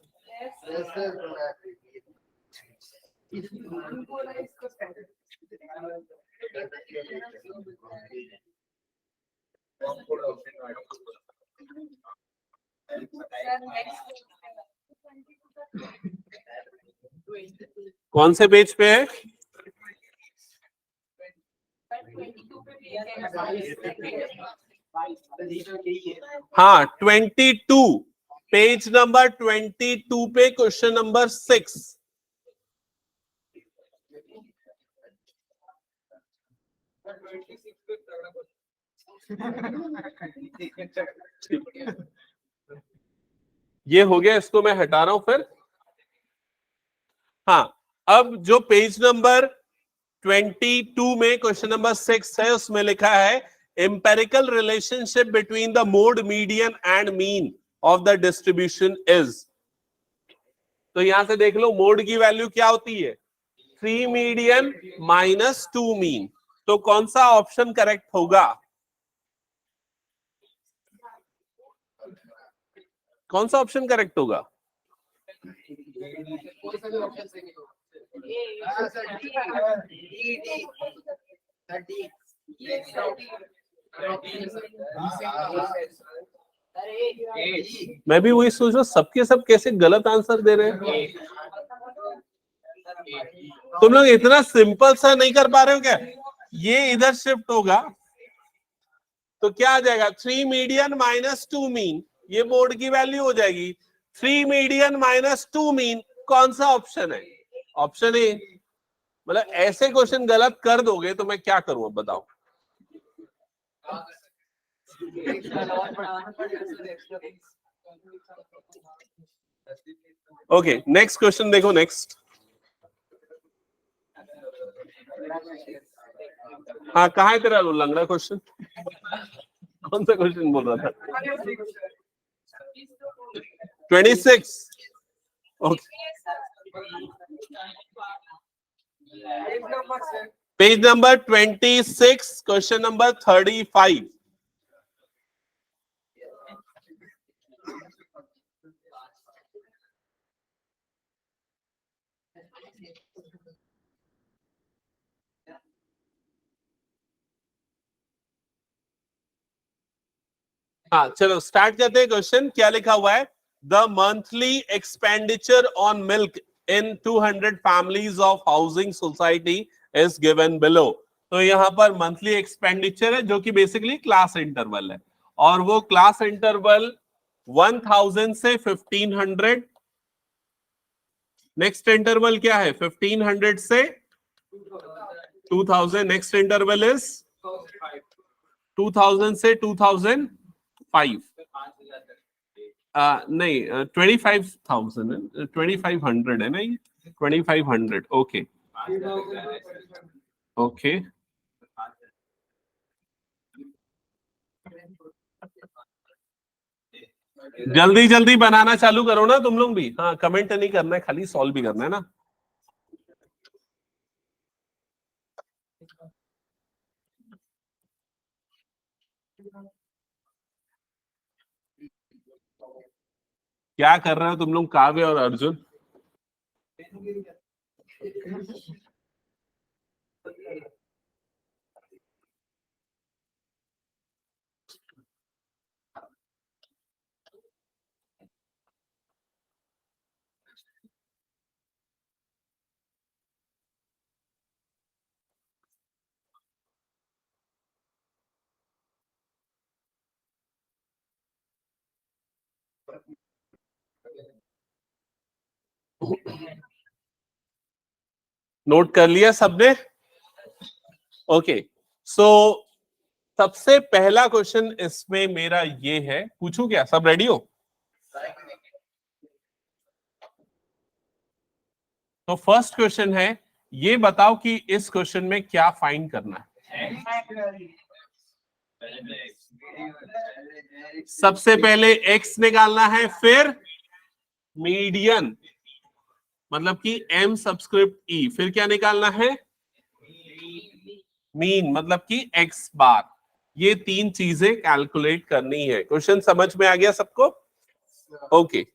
कौन से पेज पे है? हाँ, 22, पेज नंबर 22 पे क्वेश्चन नंबर 6। ये हो गया, इसको मैं हटा रहा हूं फिर। हाँ, अब जो पेज नंबर 22 में क्वेश्चन नंबर 6 है, उसमें लिखा है empirical relationship between the mode, median and mean of the distribution is. तो यहां से देख लो, मोड की वैल्यू क्या होती है, 3 मीडियन माइनस 2 मीन। तो कौन सा ऑप्शन करेक्ट होगा, कौन सा ऑप्शन करेक्ट होगा? मैं भी वही सोच रहा, सबके सब कैसे गलत आंसर दे रहे हैं। तुम लोग इतना सिंपल सा नहीं कर पा रहे हो क्या? ये इधर शिफ्ट होगा तो क्या आ जाएगा, 3 मीडियन माइनस 2 मीन, ये मोड की वैल्यू हो जाएगी। 3 मीडियन माइनस 2 मीन, कौन सा ऑप्शन है? Option A. मतलब ऐसे क्वेश्चन गलत कर दोगे तो मैं क्या करूं, अब बताओ। ओके, नेक्स्ट क्वेश्चन देखो। नेक्स्ट, हाँ कहाँ है तेरा लंगड़ा क्वेश्चन? कौन सा क्वेश्चन बोल रहा था? 26। Okay, page number 26, question number 35। हाँ चलो स्टार्ट करते हैं। क्वेश्चन क्या लिखा हुआ है, the monthly expenditure on milk in 200 families of housing society is given below. तो यहाँ पर मंथली एक्सपेंडिचर है जो कि बेसिकली क्लास इंटरवल है, और वो क्लास इंटरवल 1000 से 1500। नेक्स्ट इंटरवल क्या है, 1500 से 2000। नेक्स्ट इंटरवल इज 2000 से 2005। नहीं 25,000 है, 2500 है ना ये, 2500। ओके ओके, जल्दी जल्दी बनाना चालू करो ना तुम लोग भी। हाँ, कमेंट नहीं करना है, खाली सॉल्व भी करना है ना। क्या कर रहे हो तुम लोग, काव्य और अर्जुन? नोट कर लिया सबने? ओके, सो सबसे पहला क्वेश्चन इसमें मेरा ये है, पूछूं क्या? सब रेडी हो? तो फर्स्ट क्वेश्चन है, ये बताओ कि इस क्वेश्चन में क्या फाइंड करना है। सबसे पहले x निकालना है, फिर मीडियन मतलब कि m सबस्क्रिप्ट e, फिर क्या निकालना है, मीन मतलब कि x बार। ये तीन चीजें कैलकुलेट करनी है। क्वेश्चन समझ में आ गया सबको? ओके,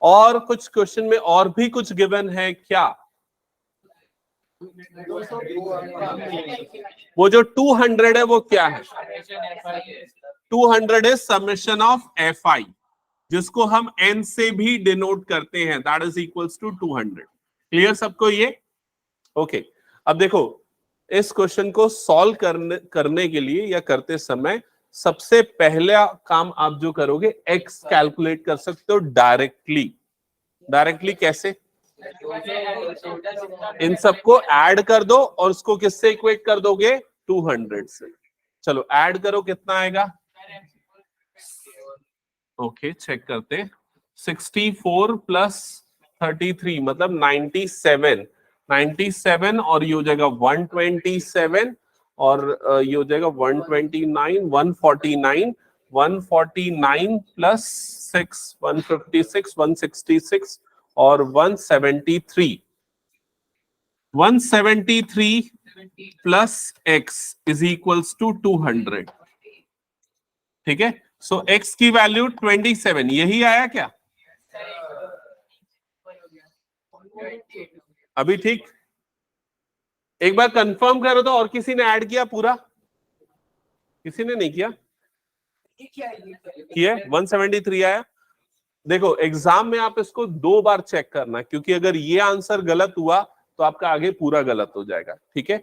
और कुछ क्वेश्चन में और भी कुछ गिवन है क्या? वो जो 200 है वो क्या है? 200 is summation of F I, जिसको हम n से भी डिनोट करते हैं, that is equals to 200। Clear सबको ये? ओके, अब देखो, इस क्वेश्चन को सॉल्व करने के लिए या करते समय सबसे पहला काम आप जो करोगे, x कैलकुलेट कर सकते हो डायरेक्टली। डायरेक्टली कैसे? इन सबको ऐड कर दो और उसको किससे इक्वेट कर दोगे, 200 से। चलो ऐड करो, कितना आएगा? ओके, चेक करते। 64 प्लस 33 मतलब 97, 97 और ये हो जाएगा 127 और ये हो जाएगा 129, 149, 149 प्लस 6, 156, 166 और 173, 173 plus x is equals to 200। ठीक है, सो x की वैल्यू 27, यही आया क्या अभी? ठीक, एक बार कंफर्म करो तो। और किसी ने ऐड किया पूरा? किसी ने नहीं किया? किया 173 आया। देखो एग्जाम में आप इसको 2 बार चेक करना, क्योंकि अगर ये आंसर गलत हुआ तो आपका आगे पूरा गलत हो जाएगा। ठीक है,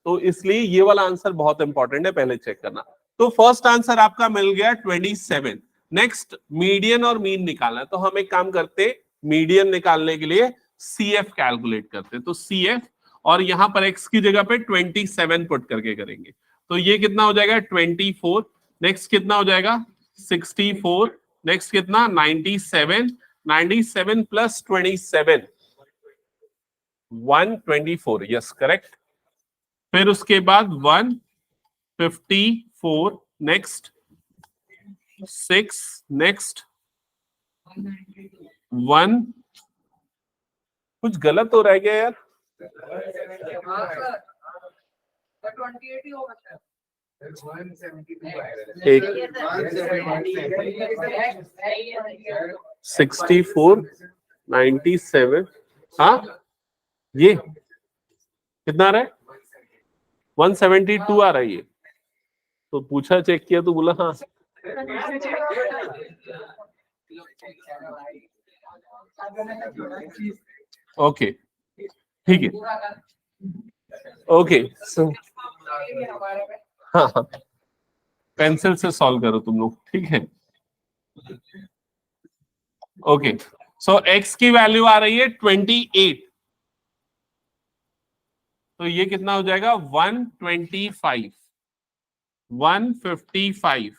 तो इसलिए ये वाला आंसर बहुत इंपॉर्टेंट है, पहले चेक करना। तो फर्स्ट आंसर आपका मिल गया 27। नेक्स्ट मीडियन और मीन निकालना है, तो हम एक काम करते, मीडियन निकालने के लिए CF कैलकुलेट करते। तो CF और यहां पर x की जगह पे 27 पुट करके करेंगे, तो ये कितना हो जाएगा 24। नेक्स्ट कितना हो जाएगा 64। नेक्स्ट कितना 97, 97 प्लस 27 124, यस करेक्ट। फिर उसके बाद 154, नेक्स्ट 6, नेक्स्ट 1, कुछ गलत हो रहा है क्या यार? एक 64, 97, हाँ ये कितना आ रहा है 172 आ रहा है ये। तो पूछा, चेक किया तो बोला हाँ। ओके ठीक है, ओके हाँ हाँ, पेंसिल से सॉल्व करो तुम लोग, ठीक है। ओके, सो x की वैल्यू आ रही है 28, तो ये कितना हो जाएगा 125, 155,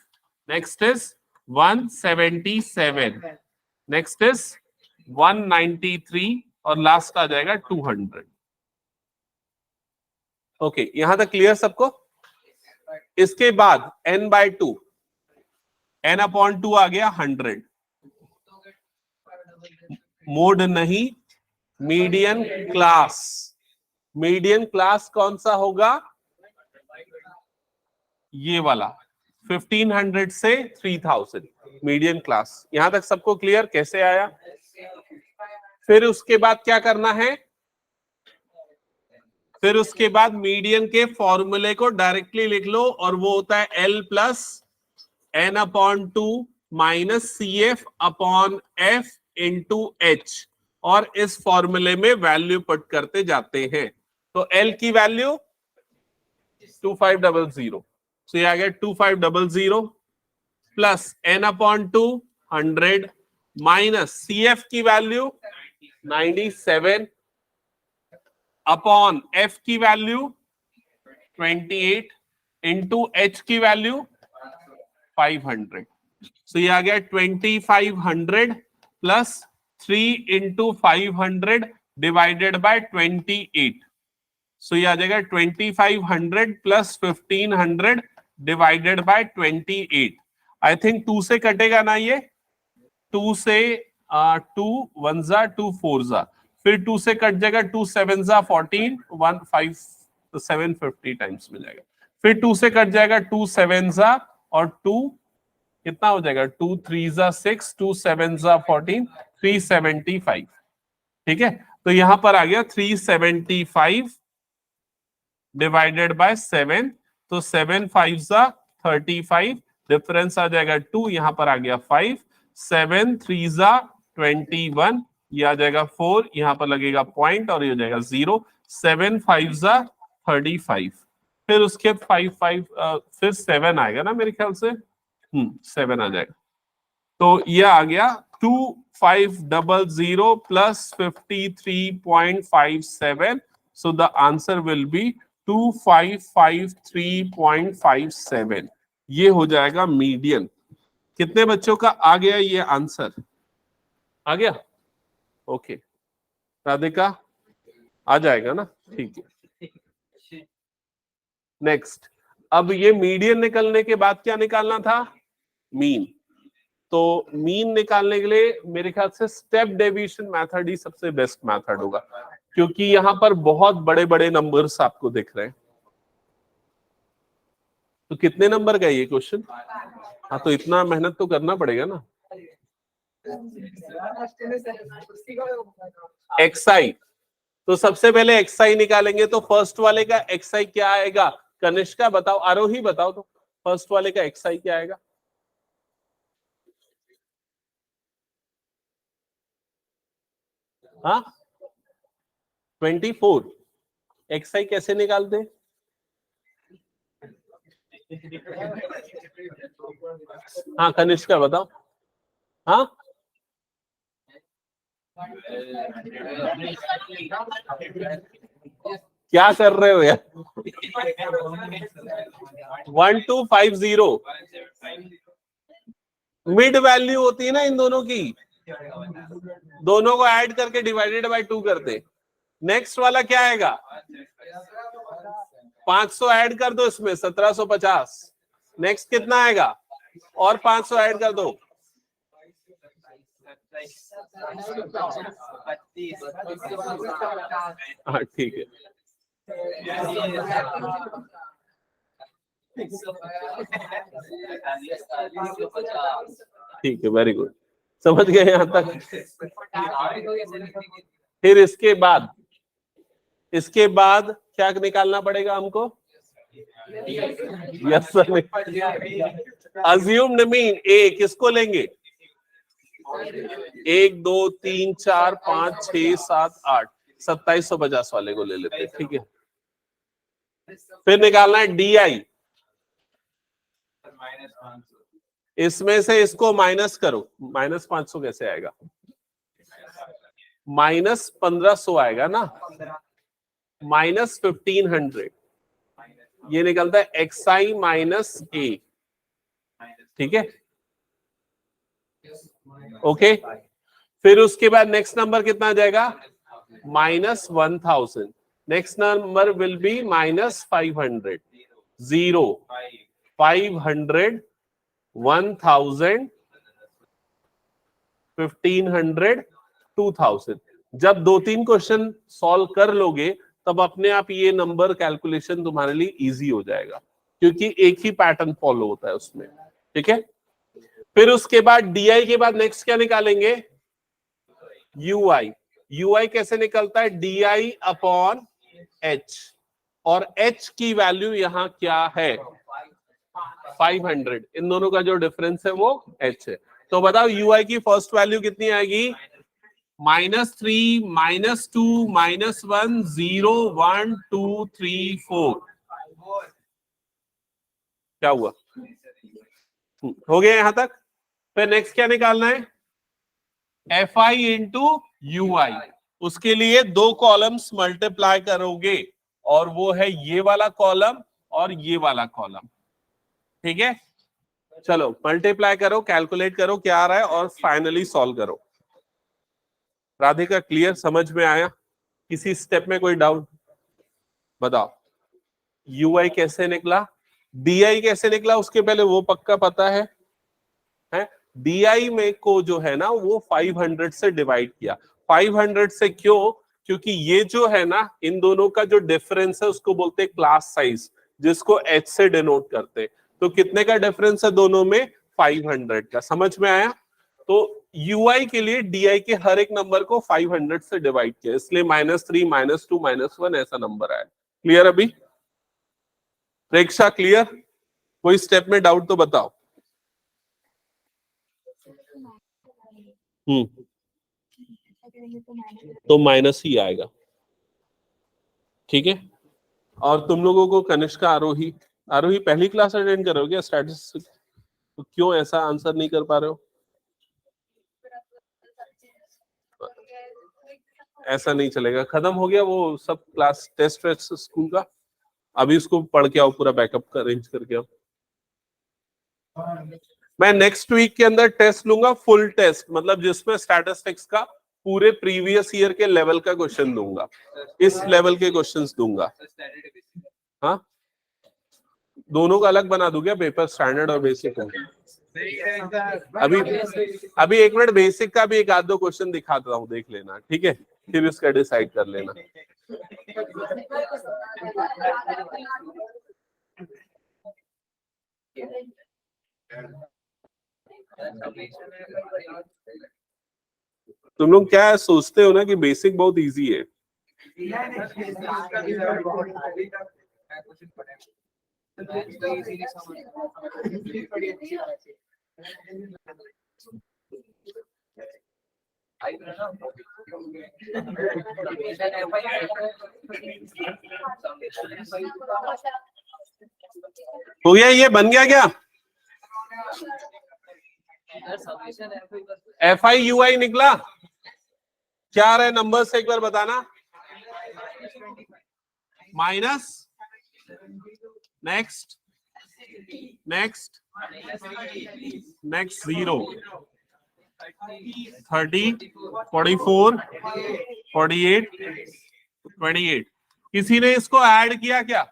नेक्स्ट इज 177, नेक्स्ट इज 193 और लास्ट आ जाएगा 200। ओके, यहां तक क्लियर सबको? इसके बाद n/2, n/2 आ गया 100। मोड नहीं, मीडियन क्लास। मीडियन क्लास कौन सा होगा? ये वाला 1500 से 3000 मीडियन क्लास। यहां तक सबको क्लियर कैसे आया? फिर उसके बाद क्या करना है? फिर उसके बाद मीडियन के फॉर्मूले को डायरेक्टली लिख लो, और वो होता है L plus n/2 minus CF upon F into H, और इस फॉर्मूले में वैल्यू पुट करते जाते हैं। तो L की वैल्यू 2500, तो ये आ गया 2500 प्लस n/2 100 माइनस CF की वैल्यू 97 अपॉन F की वैल्यू 28 इंटू H की वैल्यू 500। सो ये आ गया 2500 प्लस 3 इंटू 500 डिवाइडेड बाय 28। सो ये आ जाएगा 2500 plus 1500 divided by 28। I think 2 से कटेगा ना ये, 2 से 2 1 जा 2 4 जा, फिर 2 से कट जाएगा, 2 7 जा 14, 1 5 तो 750 टाइम्स मिल जाएगा। फिर 2 से कट जाएगा, 2 7 जा और 2 कितना हो जाएगा, 2 3 जा 6, 2 7 जा 14, 375। ठीक है, तो यहां पर आ गया 375 डिवाइडेड बाय 7, तो 7 5 जा 35, डिफरेंस आ जाएगा 2, यहां पर आ गया 5, 7 3 जा 21, ये आ जाएगा 4, यहां पर लगेगा पॉइंट और ये हो जाएगा 0, 7 5 जा 35, फिर उसके 5 5 फिर 7 आएगा ना मेरे ख्याल से, 7 आ जाएगा। तो ये आ गया 2500 plus 53.57, so the answer will B 2553.57। ये हो जाएगा मीडियन। कितने बच्चों का आ गया ये आंसर? आ गया? ओके राधिका आ जाएगा ना, ठीक है। नेक्स्ट, अब ये मीडियन निकलने के बाद क्या निकालना था? मीन। तो मीन निकालने के लिए मेरे ख्याल से स्टेप डेविएशन मेथड ही सबसे बेस्ट मेथड होगा, क्योंकि यहां पर बहुत बड़े बड़े नंबर्स आपको दिख रहे हैं। तो कितने नंबर का ये क्वेश्चन? हाँ, तो इतना मेहनत तो करना पड़ेगा ना। एक्सआई, तो सबसे पहले एक्सआई निकालेंगे, तो फर्स्ट वाले का एक्सआई क्या आएगा? कनिष्का बताओ, आरोही बताओ, तो फर्स्ट वाले का एक्सआई क्या आएगा? हाँ 24। एक्सआई कैसे निकालते? हाँ कनिष्का बताओ। हाँ क्या कर रहे हो यार? 1250 मिड वैल्यू होती है ना इन दोनों की, दोनों को ऐड करके डिवाइडेड बाय 2 करते। नेक्स्ट वाला क्या आएगा? 500 ऐड कर दो इसमें, 1750। नेक्स्ट कितना आएगा? और 500 ऐड कर दो, हाँ ठीक है। ठीक है, वेरी गुड, समझ गए यहां तक? फिर इसके बाद क्या निकालना पड़ेगा हमको? Yes sir. अज्यूम्ड मीन ए किसको लेंगे? 1 2 3 4 5 6 7 8, 2750 वाले को ले लेते हैं, ठीक है। फिर निकालना है डीआई, इसमें से इसको माइनस करो। -500 कैसे आएगा? -1500 आएगा ना, -1500, ये निकलता है एक्सआई माइनस ए, ठीक है। ओके, फिर उसके बाद नेक्स्ट नंबर कितना आ जाएगा? -1000। Next number will be -500, 0 500 1000 1500 2000। जब 2-3 क्वेश्चन सॉल्व कर लोगे तब अपने आप ये नंबर कैलकुलेशन तुम्हारे लिए इजी हो जाएगा, क्योंकि एक ही पैटर्न फॉलो होता है उसमें, ठीक है। फिर उसके बाद डीआई के बाद नेक्स्ट क्या निकालेंगे? यूआई। यूआई कैसे निकलता है? डीआई अपॉन एच, और एच की वैल्यू यहां क्या है? 500। इन दोनों का जो डिफरेंस है वो एच है। तो बताओ यूआई की फर्स्ट वैल्यू कितनी आएगी? -3 -2 -1 0 1 2 3 4। क्या हुआ? हो गया यहां तक? फिर नेक्स्ट क्या निकालना है? एफ आई इंटू यू आई। उसके लिए 2 कॉलम्स मल्टीप्लाई करोगे, और वो है ये वाला कॉलम और ये वाला कॉलम, ठीक है। चलो मल्टीप्लाई करो, कैलकुलेट करो क्या आ रहा है, और फाइनली सॉल्व करो। राधिका क्लियर, समझ में आया? किसी स्टेप में कोई डाउट? बताओ यूआई कैसे निकला, डीआई कैसे निकला, उसके पहले वो पक्का पता है? डीआई में को जो है ना वो 500 से डिवाइड किया। 500 से क्यों? क्योंकि ये जो है ना इन दोनों का जो डिफरेंस है उसको बोलते हैं क्लास साइज, जिसको एच से डिनोट करते हैं। तो कितने का डिफरेंस है दोनों में? 500 का। समझ में आया? तो यूआई के लिए डीआई के हर एक नंबर को 500 से डिवाइड किया, इसलिए -3 -2 -1 ऐसा नंबर आया। क्लियर अभी? प्रेक्षा क्लियर? कोई स्टेप में डाउट तो बताओ। तो माइनस ही आएगा, ठीक है। और तुम लोगों को कनिष्का, आरोही पहली क्लास अटेंड करोगे क्या स्टैटिस्टिक्स? तो क्यों ऐसा आंसर नहीं कर पा रहे हो? ऐसा नहीं चलेगा, खत्म हो गया वो सब क्लास टेस्ट स्कूल का। अभी उसको पढ़ के आओ, पूरा बैकअप का अरेंज करके आओ। मैं नेक्स्ट वीक के अंदर टेस्ट लूंगा, फुल टेस्ट, मतलब जिसमें स्टैटिस्टिक्स का पूरे प्रीवियस ईयर के लेवल का क्वेश्चन दूंगा, इस लेवल के क्वेश्चंस दूंगा। हाँ, दोनों का अलग बना दूं क्या पेपर, स्टैंडर्ड और बेसिक? अभी एक मिनट, बेसिक का भी एक आध दो क्वेश्चन दिखाता हूँ, देख लेना, ठीक है, फिर उसका डिसाइड कर लेना। तुम लोग क्या सोचते हो ना कि बेसिक बहुत इजी है? हो गया, ये बन गया क्या? FI/UI निकला? क्या आ रहा है नंबर से एक बार बताना। Minus, next next next 0, 30, 44, 48, 28। किसी ने इसको ऐड किया क्या?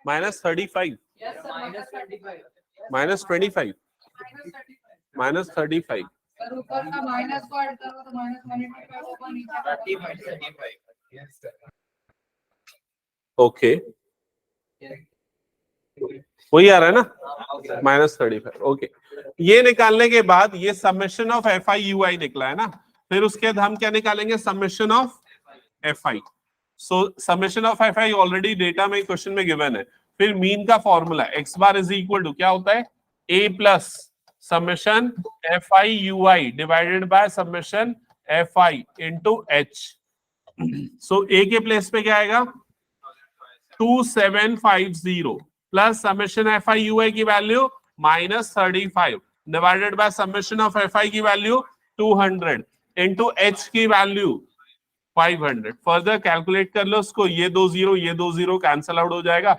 -35, -25, -35। ऊपर का माइनस को ऐड करो तो -185 होगा, नीचे 35। ओके, वही आ रहा है ना, -35। ओके, ये निकालने के बाद ये समेशन ऑफ FI/UI निकला है ना, फिर उसके बाद हम क्या निकालेंगे? Summation of FI। So summation of FI already data में क्वेश्चन में गिवन है। फिर मीन का formula x bar is equal to क्या होता है? A plus summation FI/UI divided by summation FI into H। So A के प्लेस पे क्या आएगा? 2750 प्लस समेशन FI/UI की value -35 divided by summation of FI की वैल्यू 200 इंटू H की वैल्यू 500। फर्दर कैलकुलेट कर लो उसको, ये 2 0 कैंसल आउट हो जाएगा,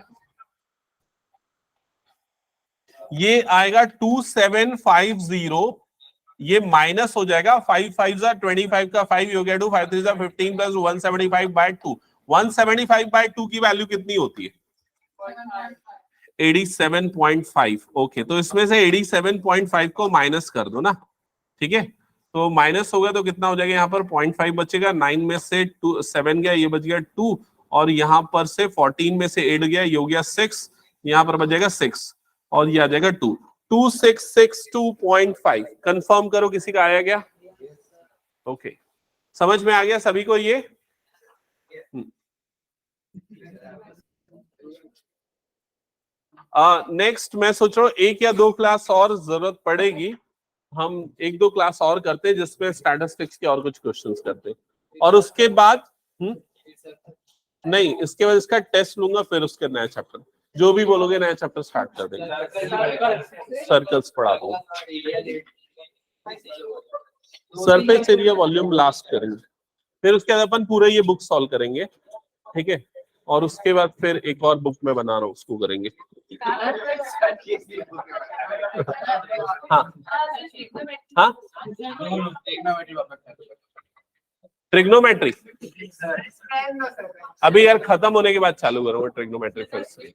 ये आएगा 2750, ये माइनस हो जाएगा 5 5 25 का 5 हो गया 2, 5 3 15 प्लस 175/2। 175/2 की वैल्यू कितनी होती है? 87.5। ओके, तो इसमें से 87.5 को माइनस कर दो ना, ठीक है, तो माइनस हो गया तो कितना हो जाएगा? यहाँ पर 0.5 बचेगा, 9 में से 7 गया, ये बच गया 2, और यहाँ पर से 14 में से 8 गया, ये हो गया 6, यहाँ पर बचेगा 6 और ये आ जाएगा 2। 2662.5 कंफर्म करो, किसी का आया क्या? ओके, समझ में आ गया सभी को ये? नेक्स्ट मैं सोच रहा हूँ 1 या 2 क्लास और जरूरत पड़ेगी, हम 1-2 क्लास और करते हैं जिसमें स्टैटिस्टिक्स के और कुछ क्वेश्चंस करते हैं, और उसके बाद नहीं, इसके बाद इसका टेस्ट लूंगा, फिर उसके नया चैप्टर, जो भी बोलोगे नया चैप्टर स्टार्ट कर देंगे। सर्कल्स पढ़ा दूंगा, सरफेस एरिया वॉल्यूम लास्ट करेंगे, फिर उसके बाद अपन पूरे ये बुक सॉल्व करेंगे, ठीक है, और उसके बाद फिर एक और बुक में बना रहा हूँ उसको करेंगे। हाँ हाँ, ट्रिग्नोमेट्री अभी यार खत्म होने के बाद चालू करूंगा ट्रिग्नोमेट्री फिर से।